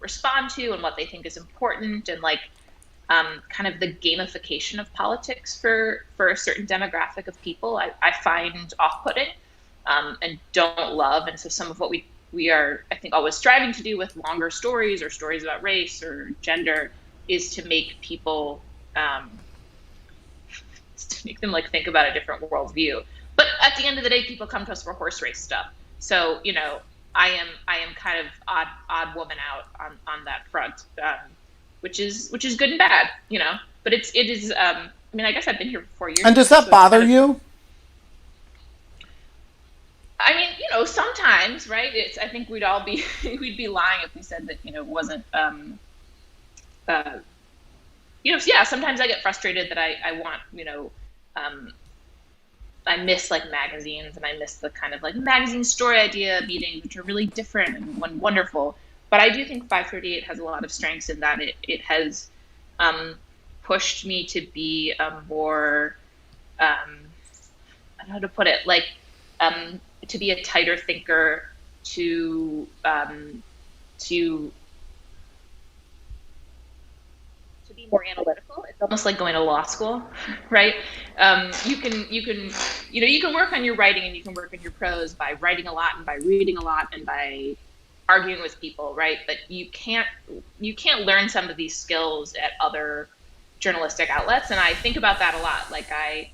S3: respond to and what they think is important, and, like, kind of the gamification of politics for a certain demographic of people I find off-putting and don't love. And so some of what we are, I think, always striving to do with longer stories or stories about race or gender is to make people, to make them like think about a different worldview. But at the end of the day, people come to us for horse race stuff. So, you know, I am kind of odd woman out on that front, which is good and bad, you know. But it is. I mean, I guess I've been here for 4 years.
S1: And does that bother you?
S3: I mean, you know, sometimes, right? I think we'd be lying if we said that, you know, it wasn't yeah, sometimes I get frustrated that I want, um, I miss like magazines, and I miss the kind of like magazine story idea meetings, which are really different and wonderful. But I do think 538 has a lot of strengths in that it has um, pushed me to be a more, I don't know how to put it, like to be a tighter thinker, to to be more analytical. It's almost like going to law school, right? You can work on your writing, and you can work on your prose by writing a lot and by reading a lot and by arguing with people, right? But you can't learn some of these skills at other journalistic outlets. And I think about that a lot. Like I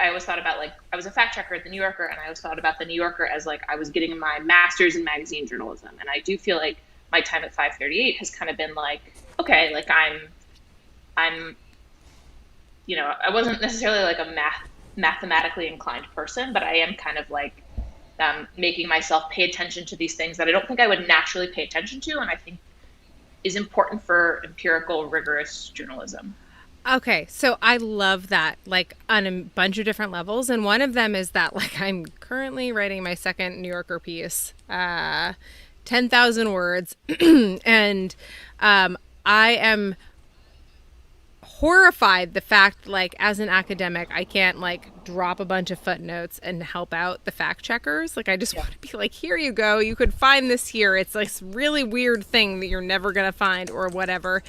S3: always thought about, like, I was a fact checker at the New Yorker, and I always thought about the New Yorker as like I was getting my master's in magazine journalism. And I do feel like my time at 538 has kind of been like, okay, like I'm, I wasn't necessarily like a mathematically inclined person, but I am kind of like making myself pay attention to these things that I don't think I would naturally pay attention to, and I think is important for empirical, rigorous journalism.
S2: Okay, so I love that, like, on a bunch of different levels. And one of them is that, like, I'm currently writing my second New Yorker piece, 10,000 words. And I am horrified the fact, like, as an academic, I can't, like, drop a bunch of footnotes and help out the fact checkers. Like, I just want to be like, here you go. You could find this here. It's like this really weird thing that you're never going to find or whatever.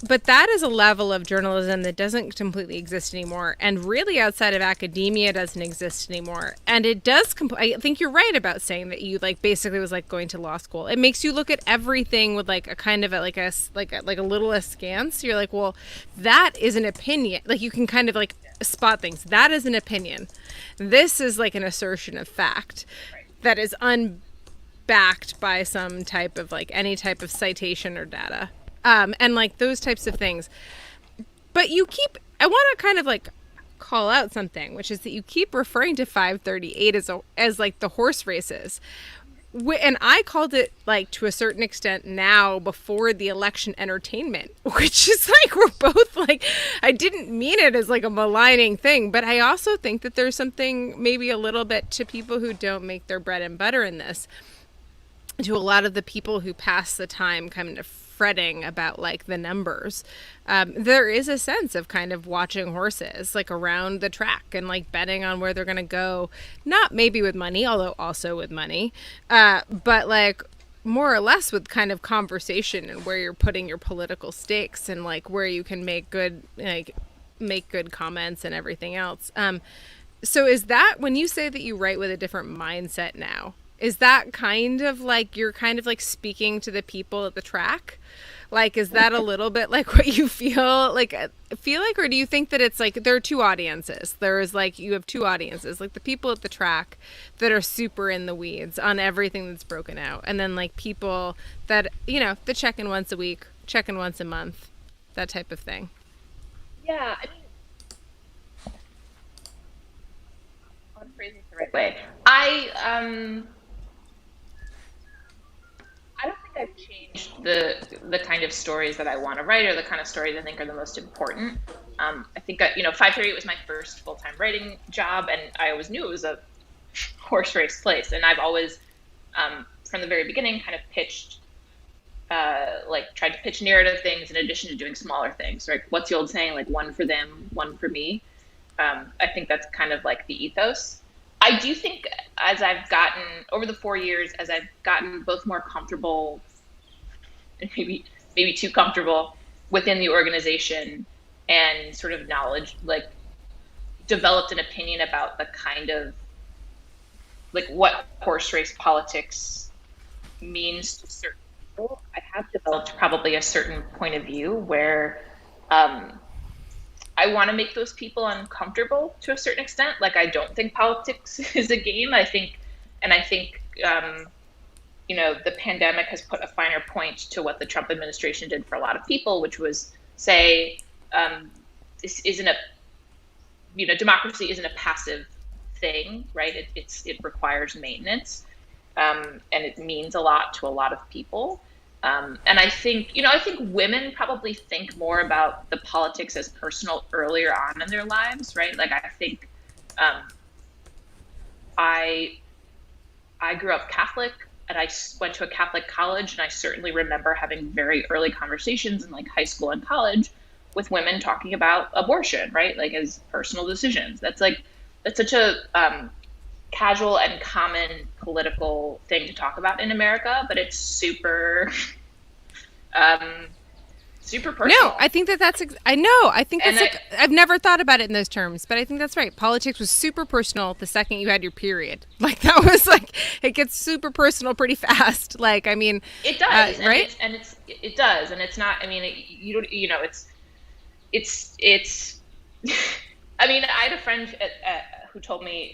S2: But that is a level of journalism that doesn't completely exist anymore, and really outside of academia doesn't exist anymore. And it does. I think you're right about saying that you like basically was like going to law school. It makes you look at everything with like a kind of like a little askance. You're like, well, that is an opinion. Like you can kind of like spot things. That is an opinion. This is like an assertion of fact that is unbacked by some type of like any type of citation or data. And like those types of things. But I want to kind of like call out something, which is that you keep referring to 538 as like the horse races. And I called it like to a certain extent now before the election entertainment, which is like, we're both like, I didn't mean it as like a maligning thing, but I also think that there's something maybe a little bit to people who don't make their bread and butter in this, to a lot of the people who pass the time kind of fretting about like the numbers. There is a sense of kind of watching horses like around the track and like betting on where they're going to go, not maybe with money, although also with money, but like more or less with kind of conversation and where you're putting your political stakes and like where you can make good comments and everything else. So is that, when you say that you write with a different mindset now, is that kind of like you're kind of like speaking to the people at the track? Like, is that a little bit like what you feel like, or do you think that it's like there are two audiences? There is like, you have two audiences, like the people at the track that are super in the weeds on everything that's broken out. And then like people that, that check in once a week, check in once a month, that type of thing.
S3: Yeah, I mean, I want to phrase it the right way. I don't think I've changed the kind of stories that I want to write, or the kind of stories I think are the most important. I think 538 was my first full-time writing job, and I always knew it was a horse race place. And I've always, from the very beginning, kind of pitched, tried to pitch narrative things in addition to doing smaller things. Right? What's the old saying? Like, one for them, one for me. I think that's kind of like the ethos. I do think as I've gotten, over the 4 years, as I've gotten both more comfortable and maybe too comfortable within the organization, and sort of knowledge, like developed an opinion about the kind of like what horse race politics means to certain people, I have developed probably a certain point of view where I want to make those people uncomfortable to a certain extent. Like, I don't think politics is a game. I think the pandemic has put a finer point to what the Trump administration did for a lot of people, which was say, this isn't democracy isn't a passive thing, right? It requires maintenance, and it means a lot to a lot of people. And I think, I think women probably think more about the politics as personal earlier on in their lives, right? Like, I think I grew up Catholic, and I went to a Catholic college, and I certainly remember having very early conversations in like high school and college with women talking about abortion, right? Like, as personal decisions. That's such a casual and common political thing to talk about in America, but it's super super personal.
S2: No, I think that's. I know. I think that's. I've never thought about it in those terms, but I think that's right. Politics was super personal the second you had your period. Like, that was like, it gets super personal pretty fast. Like, I mean,
S3: it does,
S2: right?
S3: It does, and it's not. I mean, it's. I mean, I had a friend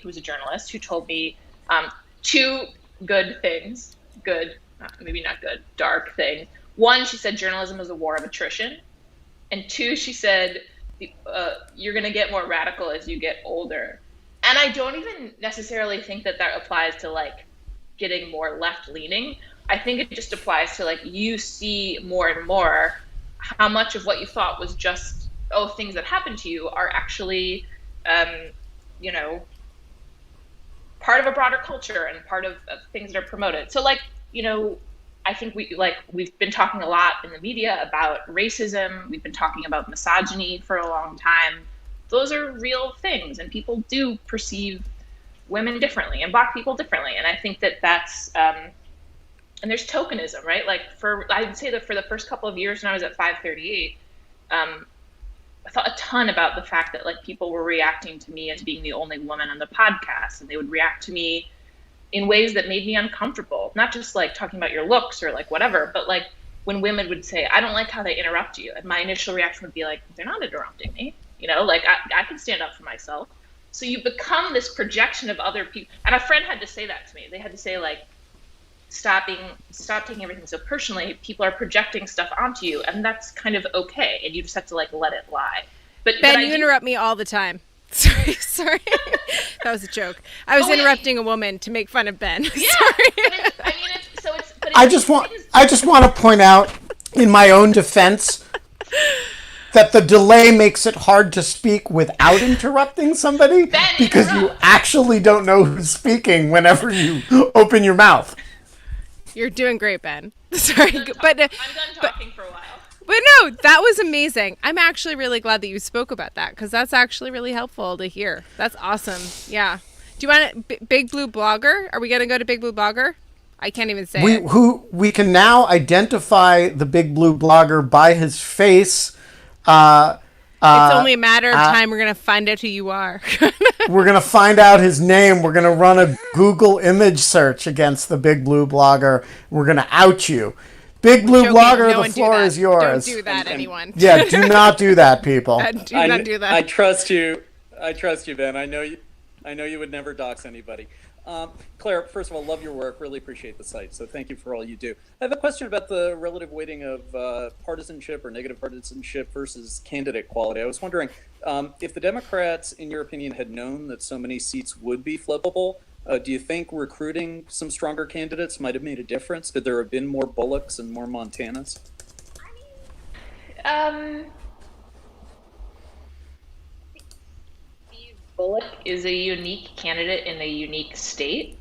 S3: who's a journalist, who told me two good things. Good, maybe not good, dark things. One, she said journalism is a war of attrition. And two, she said, you're going to get more radical as you get older. And I don't even necessarily think that applies to like getting more left leaning. I think it just applies to like, you see more and more how much of what you thought was just, things that happened to you are actually, part of a broader culture and part of things that are promoted. So like, I think we've been talking a lot in the media about racism. We've been talking about misogyny for a long time. Those are real things, and people do perceive women differently and Black people differently. And I think that's and there's tokenism, right? Like, I would say that for the first couple of years when I was at 538, I thought a ton about the fact that like people were reacting to me as being the only woman on the podcast, and they would react to me in ways that made me uncomfortable, not just like talking about your looks or like whatever, but like when women would say, I don't like how they interrupt you. And my initial reaction would be like, they're not interrupting me. Like I can stand up for myself. So you become this projection of other people. And a friend had to say that to me. They had to say like, stop taking everything so personally. People are projecting stuff onto you, and that's kind of okay. And you just have to like let it lie. But
S2: Ben, you interrupt me all the time. Sorry. That was a joke. I was interrupting a woman to make fun of Ben.
S3: Yeah.
S2: Sorry.
S1: I just want to point out, in my own defense, that the delay makes it hard to speak without interrupting somebody, because you actually don't know who's speaking whenever you open your mouth.
S2: You're doing great, Ben. Sorry,
S3: I'm done talking for a while.
S2: But no, that was amazing. I'm actually really glad that you spoke about that, because that's actually really helpful to hear. That's awesome. Yeah. Do you want Big Blue Blogger? Are we going to go to Big Blue Blogger? I can't even say it.
S1: We can now identify the Big Blue Blogger by his face.
S2: It's only a matter of time. We're going to find out who you are.
S1: We're going to find out his name. We're going to run a Google image search against the Big Blue Blogger. We're going to out you. Big Blue Blogger, the floor is yours.
S2: Don't do that, anyone.
S1: Yeah, do not do that, people.
S2: Do not do that.
S5: I trust you. Ben. I know you would never dox anybody. Claire, first of all, love your work. Really appreciate the site. So thank you for all you do. I have a question about the relative weighting of partisanship or negative partisanship versus candidate quality. I was wondering if the Democrats, in your opinion, had known that so many seats would be flippable. Do you think recruiting some stronger candidates might have made a difference? Could there have been more Bullocks and more Montanas?
S3: Steve Bullock is a unique candidate in a unique state.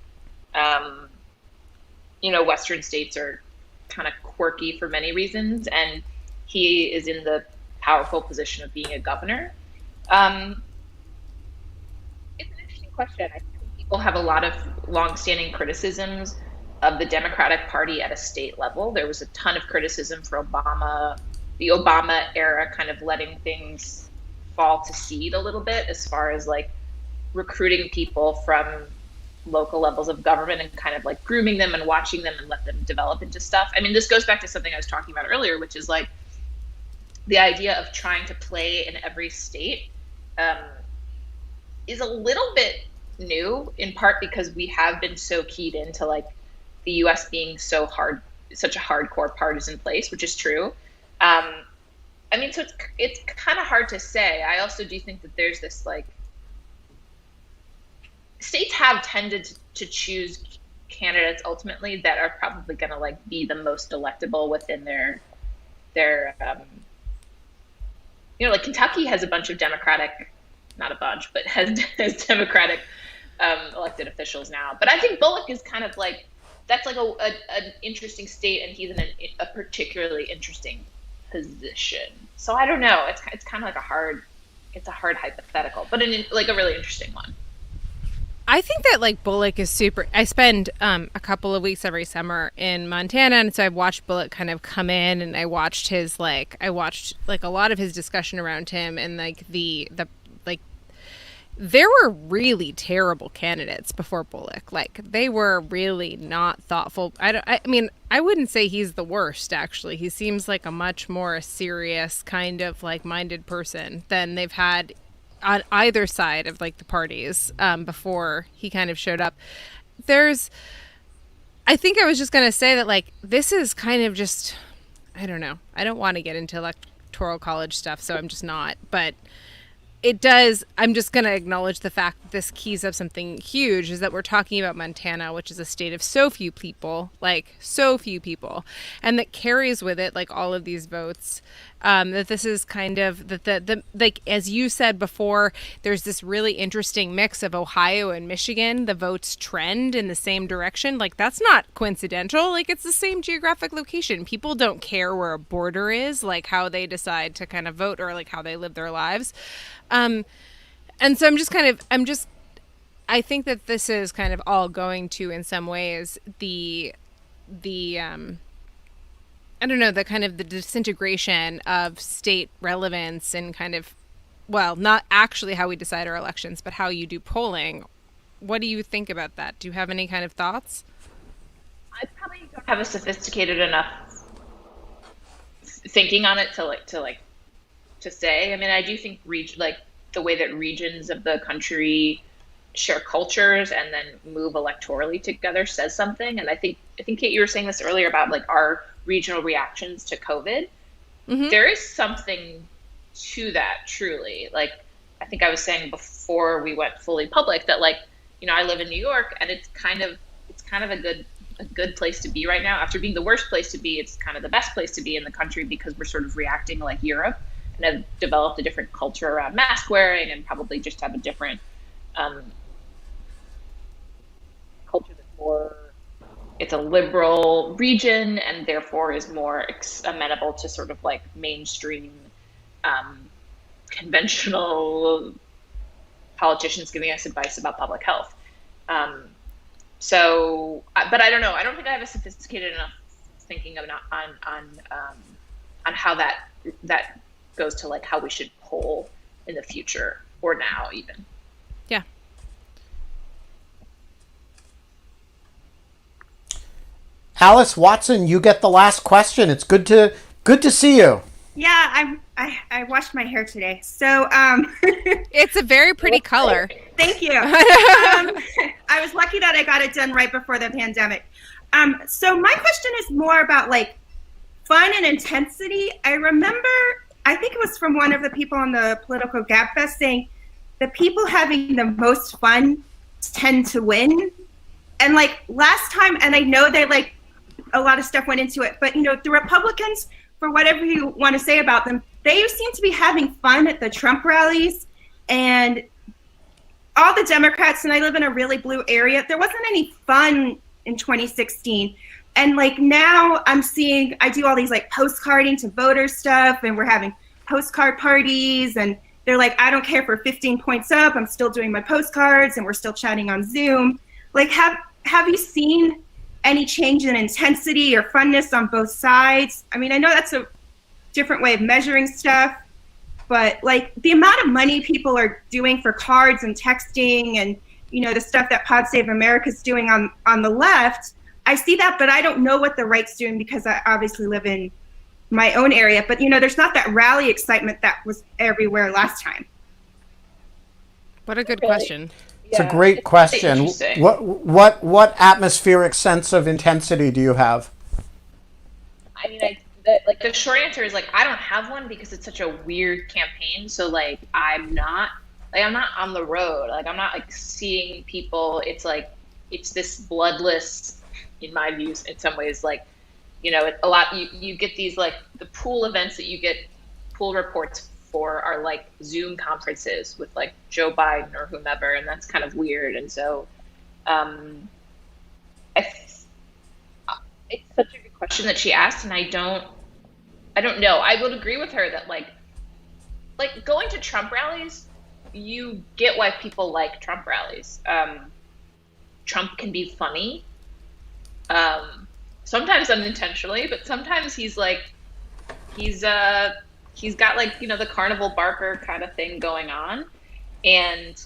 S3: Western states are kind of quirky for many reasons, and he is in the powerful position of being a governor. It's an interesting question. I think people have a lot of longstanding criticisms of the Democratic Party at a state level. There was a ton of criticism for the Obama era, kind of letting things fall to seed a little bit as far as like recruiting people from local levels of government and kind of like grooming them and watching them and let them develop into stuff. I mean, this goes back to something I was talking about earlier, which is like the idea of trying to play in every state is a little bit new, in part because we have been so keyed into like the US being such a hardcore partisan place, which is true. So it's kind of hard to say. I also do think that there's this like, states have tended to choose candidates ultimately that are probably going to like be the most electable within their like Kentucky has a bunch of Democratic, not a bunch, but has Democratic elected officials now. But I think Bullock is kind of like, that's like an interesting state, and he's in a particularly interesting position. So I don't know. It's kind of like a hard hypothetical, but like a really interesting one.
S2: I think that like Bullock is super. I spend a couple of weeks every summer in Montana, and so I've watched Bullock kind of come in, and I watched a lot of his discussion around him, and like the there were really terrible candidates before Bullock. Like they were really not thoughtful. I mean, I wouldn't say he's the worst. Actually, he seems like a much more serious kind of like minded person than they've had on either side of like the parties before he kind of showed up. I think I was just going to say that like this is kind of just, I don't know. I don't want to get into electoral college stuff, so I'm just not. But I'm just going to acknowledge the fact that this keys up something huge, is that we're talking about Montana, which is a state of so few people, and that carries with it like all of these votes. That this is kind of the like, as you said before, there's this really interesting mix of Ohio and Michigan. The votes trend in the same direction. Like that's not coincidental. Like it's the same geographic location. People don't care where a border is, like how they decide to kind of vote or like how they live their lives. And so I think that this is kind of all going to, in some ways, the I don't know, the kind of the disintegration of state relevance and kind of, well, not actually how we decide our elections, but how you do polling. What do you think about that? Do you have any kind of thoughts?
S3: I probably don't have a sophisticated enough thinking on it to say. I mean, I do think the way that regions of the country share cultures and then move electorally together says something. And I think Kate, you were saying this earlier about like our regional reactions to COVID. Mm-hmm. There is something to that, truly. Like I think I was saying before we went fully public that like, I live in New York, and it's kind of a good place to be right now. After being the worst place to be, it's kind of the best place to be in the country, because we're sort of reacting like Europe and have developed a different culture around mask wearing, and probably just have a different culture that's more, it's a liberal region, and therefore is more amenable to sort of like mainstream conventional politicians giving us advice about public health. But I don't know. I don't think I have a sophisticated enough thinking on how that goes to like how we should poll in the future or now even.
S2: Yeah.
S1: Alice Watson, you get the last question. It's good to see you.
S6: Yeah, I washed my hair today, so
S2: it's a very pretty color.
S6: Thank you. I was lucky that I got it done right before the pandemic. So my question is more about like fun and intensity. I remember, I think it was from one of the people on the Political Gabfest saying the people having the most fun tend to win. And like last time, and I know that like a lot of stuff went into it, but the Republicans, for whatever you want to say about them, they seem to be having fun at the Trump rallies, and all the Democrats, and I live in a really blue area, there wasn't any fun in 2016. And like now I do all these like postcarding to voter stuff, and we're having postcard parties, and they're like, I don't care if we're 15 points up, I'm still doing my postcards, and we're still chatting on Zoom. Like, have you seen any change in intensity or funness on both sides? I mean, I know that's a different way of measuring stuff, but like the amount of money people are doing for cards and texting and, the stuff that Pod Save America is doing on the left, I see that, but I don't know what the right's doing because I obviously live in my own area. But, there's not that rally excitement that was everywhere last time.
S2: What a good question.
S1: It's a great question. What atmospheric sense of intensity do you have?
S3: I mean, the short answer is like I don't have one because it's such a weird campaign. So like I'm not on the road. Like I'm not like seeing people. It's like it's this bloodless, in my views, in some ways, like, you know, a lot, you get these, like, the pool events that you get pool reports for are like Zoom conferences with like Joe Biden or whomever, and that's kind of weird. And so it's such a good question that she asked, and I don't know. I would agree with her that like going to Trump rallies, you get why people like Trump rallies. Trump can be funny, sometimes unintentionally, but sometimes he's got like, you know, the carnival barker kind of thing going on. And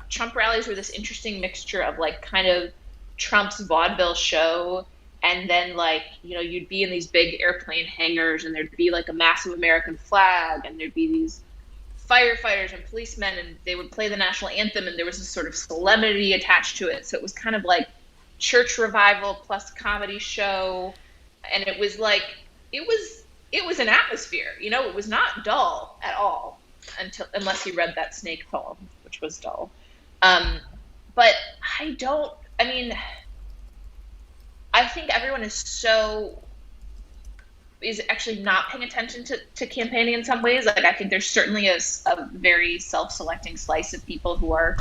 S3: Trump rallies were this interesting mixture of like kind of Trump's vaudeville show, and then like, you know, you'd be in these big airplane hangars and there'd be like a massive American flag and there'd be these firefighters and policemen and they would play the national anthem and there was this sort of solemnity attached to it. So it was kind of like church revival plus comedy show. And it was like, it was an atmosphere, you know, it was not dull at all unless you read that Snake poem, which was dull. But I think everyone is actually not paying attention to campaigning in some ways. Like, I think there's certainly a very self-selecting slice of people who are,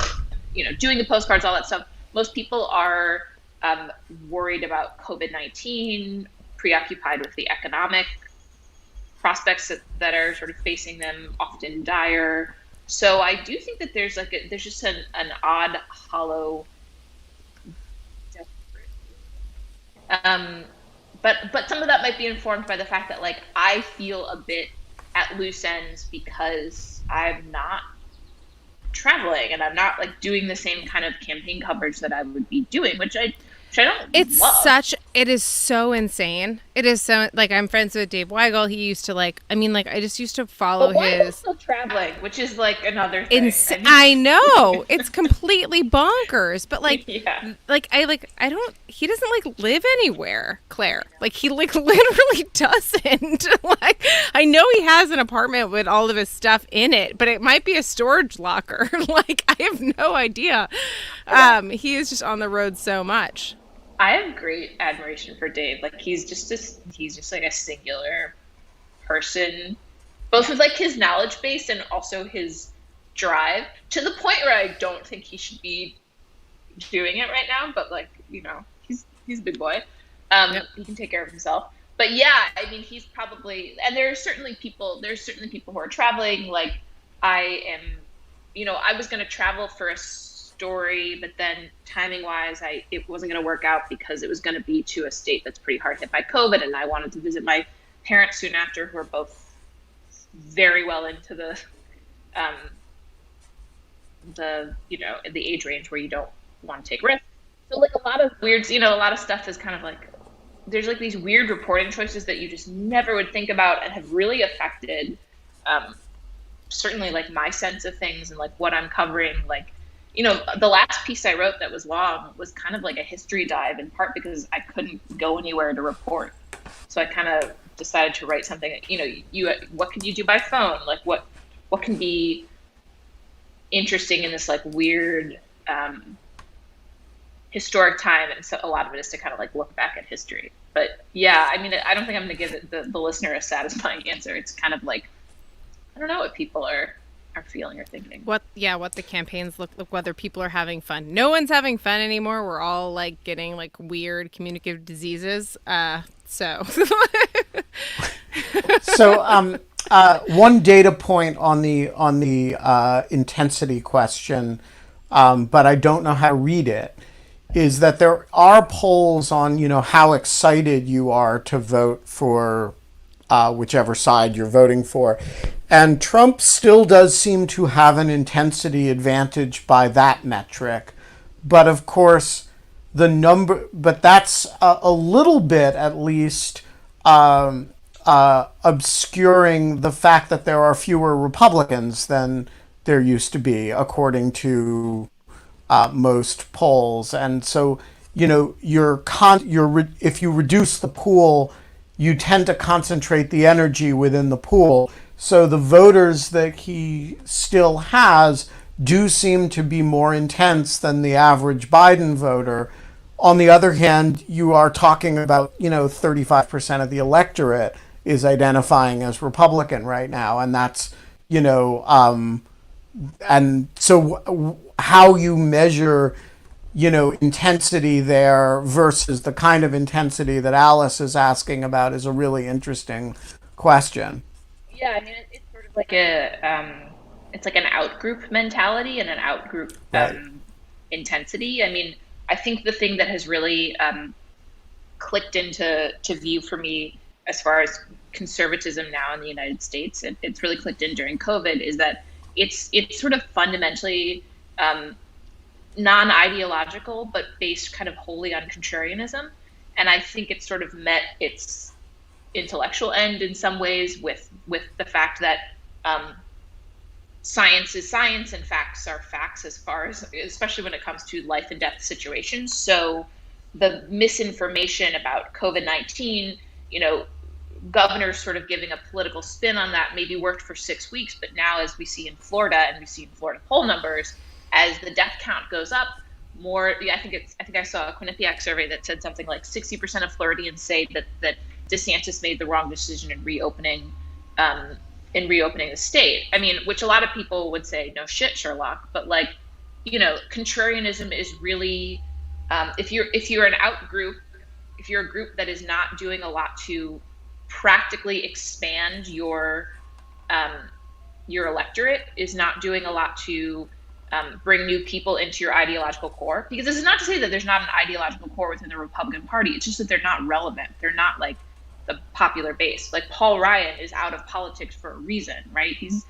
S3: you know, doing the postcards, all that stuff. Most people are worried about COVID-19, preoccupied with the economic prospects that are sort of facing them, often dire. So I do think that there's just an odd, hollow. But some of that might be informed by the fact that like I feel a bit at loose ends because I'm not traveling and I'm not like doing the same kind of campaign coverage that I would be doing, which I don't love.
S2: It is so insane. It is so, like, I'm friends with Dave Weigel. He used to like, I mean, like, I just used to follow
S3: but
S2: his.
S3: Still traveling, which is like another thing.
S2: I know. It's completely bonkers. But like,
S3: yeah.
S2: He doesn't like live anywhere, Claire. Like, he like literally doesn't. Like, I know he has an apartment with all of his stuff in it, but it might be a storage locker. Like, I have no idea. He is just on the road so much.
S3: I have great admiration for Dave. Like, he's just like a singular person, both with like his knowledge base and also his drive, to the point where I don't think he should be doing it right now. But like, you know, he's a big boy. Yep. He can take care of himself. But yeah, I mean, he's probably, and there's certainly people who are traveling. Like, I am, you know, I was going to travel for a story, but then timing wise it wasn't going to work out because it was going to be to a state that's pretty hard hit by COVID, and I wanted to visit my parents soon after, who are both very well into the you know, in the age range where you don't want to take risks. So like a lot of weird, you know, a lot of stuff is kind of like, there's like these weird reporting choices that you just never would think about and have really affected certainly like my sense of things and like what I'm covering. Like, you know, the last piece I wrote that was long was kind of like a history dive, in part because I couldn't go anywhere to report. So I kind of decided to write something that, you know, what can you do by phone? Like what can be interesting in this like weird historic time. And so a lot of it is to kind of like look back at history. But yeah, I mean, I don't think I'm going to give the listener a satisfying answer. It's kind of like, I don't know what people are feeling or thinking.
S2: What the campaigns look like, whether people are having fun. No one's having fun anymore. We're all like getting like weird communicative diseases. So
S1: one data point on the intensity question, but I don't know how to read it, is that there are polls on, you know, how excited you are to vote for whichever side you're voting for. And Trump still does seem to have an intensity advantage by that metric. But of course, that's a little bit at least obscuring the fact that there are fewer Republicans than there used to be, according to most polls. And so, you know, if you reduce the pool, you tend to concentrate the energy within the pool. So the voters that he still has do seem to be more intense than the average Biden voter. On the other hand, you are talking about, 35% of the electorate is identifying as Republican right now. And that's, and so how you measure, intensity there versus the kind of intensity that Alice is asking about is a really interesting question.
S3: Yeah, I mean, it's sort of like it's like an out-group mentality and an out-group
S1: Right.
S3: intensity. I mean, I think the thing that has really clicked into view for me as far as conservatism now in the United States, it's really clicked in during COVID, is that it's sort of fundamentally non-ideological, but based kind of wholly on contrarianism. And I think it's sort of met its intellectual end in some ways with the fact that science is science and facts are facts, as far as, especially when it comes to life and death situations. So the misinformation about COVID-19, governors sort of giving a political spin on that maybe worked for 6 weeks, but now, as we see in Florida, and we see in Florida poll numbers, as the death count goes up more, I think I saw a Quinnipiac survey that said something like 60% of Floridians say that DeSantis made the wrong decision in reopening the state. I mean, which a lot of people would say, no shit, Sherlock, but contrarianism is really, if you're an out group, if you're a group that is not doing a lot to practically expand your electorate, is not doing a lot to bring new people into your ideological core. Because this is not to say that there's not an ideological core within the Republican Party. It's just that they're not relevant. They're not like the popular base. Like Paul Ryan is out of politics for a reason, right? He's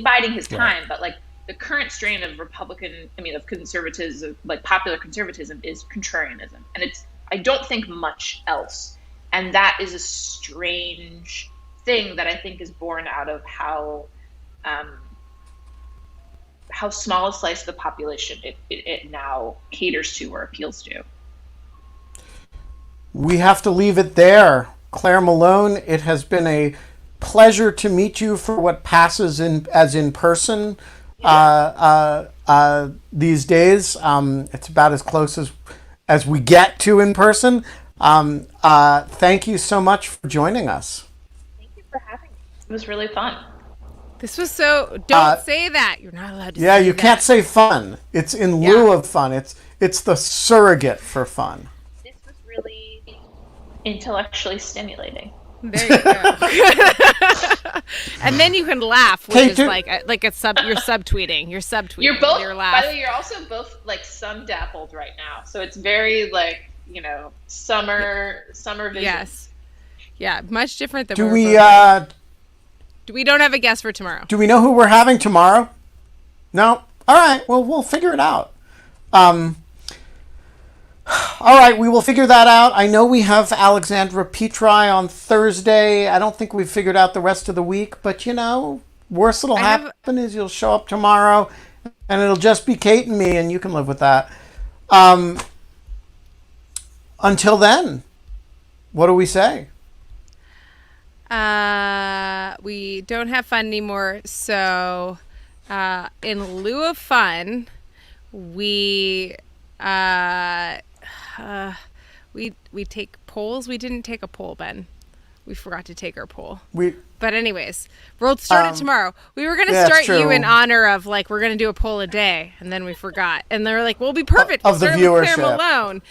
S3: biding his time, but like the current strain of of conservatism, like popular conservatism, is contrarianism, and I don't think much else. And that is a strange thing that I think is born out of how small a slice of the population it now caters to or appeals to.
S1: We have to leave it there. Clare Malone, it has been a pleasure to meet you for what passes as in person these days. It's about as close as we get to in person. Thank you so much for joining us.
S3: Thank you for having me. It was really fun.
S2: This was so. Don't say that. You're not allowed to.
S1: Yeah,
S2: say
S1: you
S2: that.
S1: can't say fun. It's in lieu of fun. It's the surrogate for fun.
S3: This was really intellectually stimulating.
S2: There you go. And then you can laugh, which is like a sub. You're subtweeting. You're subtweeting.
S3: You're both.
S2: Your
S3: By
S2: laugh.
S3: the way, you're also both like sun-dappled right now, so it's very like summer vision.
S2: Yes. Yeah, much different than. We don't have a guest for tomorrow.
S1: Do we know who we're having tomorrow? No? All right. Well, we'll figure it out. All right. We will figure that out. I know we have Alexandra Petri on Thursday. I don't think we've figured out the rest of the week, but worst that'll happen is you'll show up tomorrow and it'll just be Kate and me, and you can live with that. Until then, what do we say?
S2: We don't have fun anymore, so in lieu of fun, we take polls. We didn't take a poll, Ben. We forgot to take our poll. But anyways, we'll start it tomorrow. We were going to start you in honor of like we're going to do a poll a day, and then we forgot. And they were like, "We'll be perfect."
S1: Of the viewership.
S2: Clare Malone,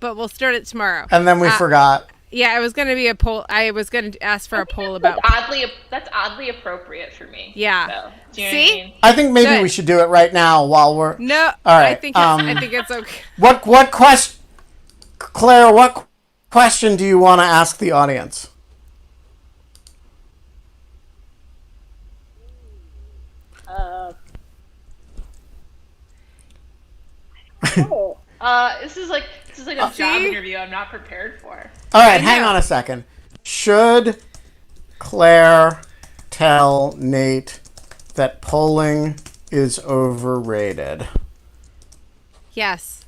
S2: but we'll start it tomorrow.
S1: And then we forgot.
S2: Yeah, it was going to be a poll. I was going to ask for a poll about.
S3: That's oddly appropriate for me.
S2: Yeah.
S3: So, do you know
S2: See?
S3: what I mean?
S1: I think maybe we should do it right now while we're.
S2: No.
S1: All right.
S2: I think it's okay.
S1: What question, Claire? What question do you want to ask the audience?
S3: This is like a job interview I'm not prepared for.
S1: All right, hang on a second. Should Claire tell Nate that polling is overrated?
S2: Yes.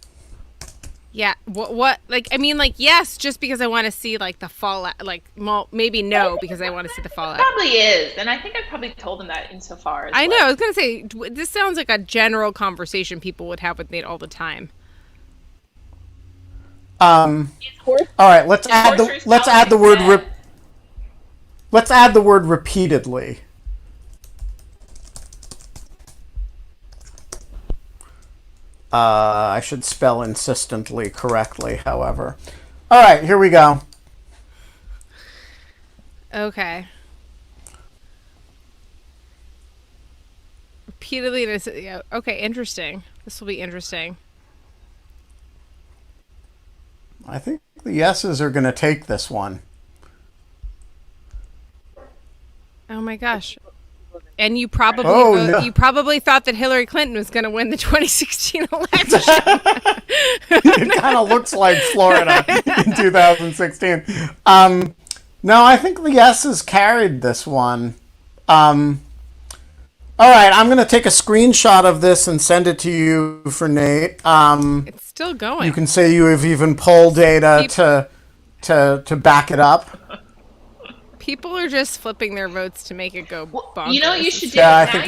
S2: Yeah. What? Like, I mean, like, yes, just because I want to see like the fallout. Like, well, maybe no, because I want to see the fallout.
S3: It probably is, and I think I probably told him that insofar as.
S2: I know. I was gonna say this sounds like a general conversation people would have with Nate all the time.
S1: All right, let's add the word repeatedly. I should spell insistently correctly, however. All right, here we go.
S2: Okay. Repeatedly. Yeah, okay, interesting. This will be interesting.
S1: I think the yeses are going to take this one.
S2: Oh my gosh. And you probably you probably thought that Hillary Clinton was going to win the 2016 election.
S1: It kind of looks like Florida in 2016. No, I think the yeses carried this one. All right, I'm going to take a screenshot of this and send it to you for Nate.
S2: It's still going.
S1: You can say you have even poll data to back it up.
S2: People are just flipping their votes to make it go bonkers.
S3: You know what you should do?
S1: Yeah, I think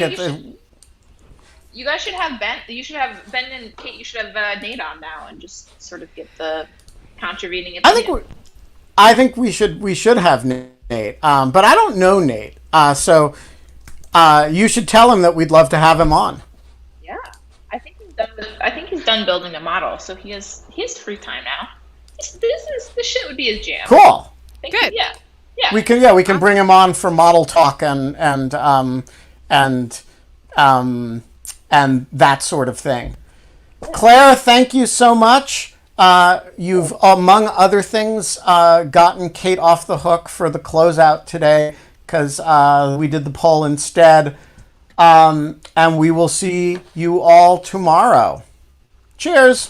S3: you guys should have Ben. You should have Ben and Kate. You should have Nate on now and just sort of get the contravening opinion.
S1: I think we should have Nate. But I don't know Nate. So you should tell him that we'd love to have him on.
S3: Yeah, I think he's done building a model, so he has free time now. This shit would be his jam.
S1: Cool.
S2: Good.
S3: Yeah.
S1: We can bring him on for model talk and that sort of thing. Claire, thank you so much. You've, among other things, gotten Kate off the hook for the closeout today because we did the poll instead. And we will see you all tomorrow. Cheers.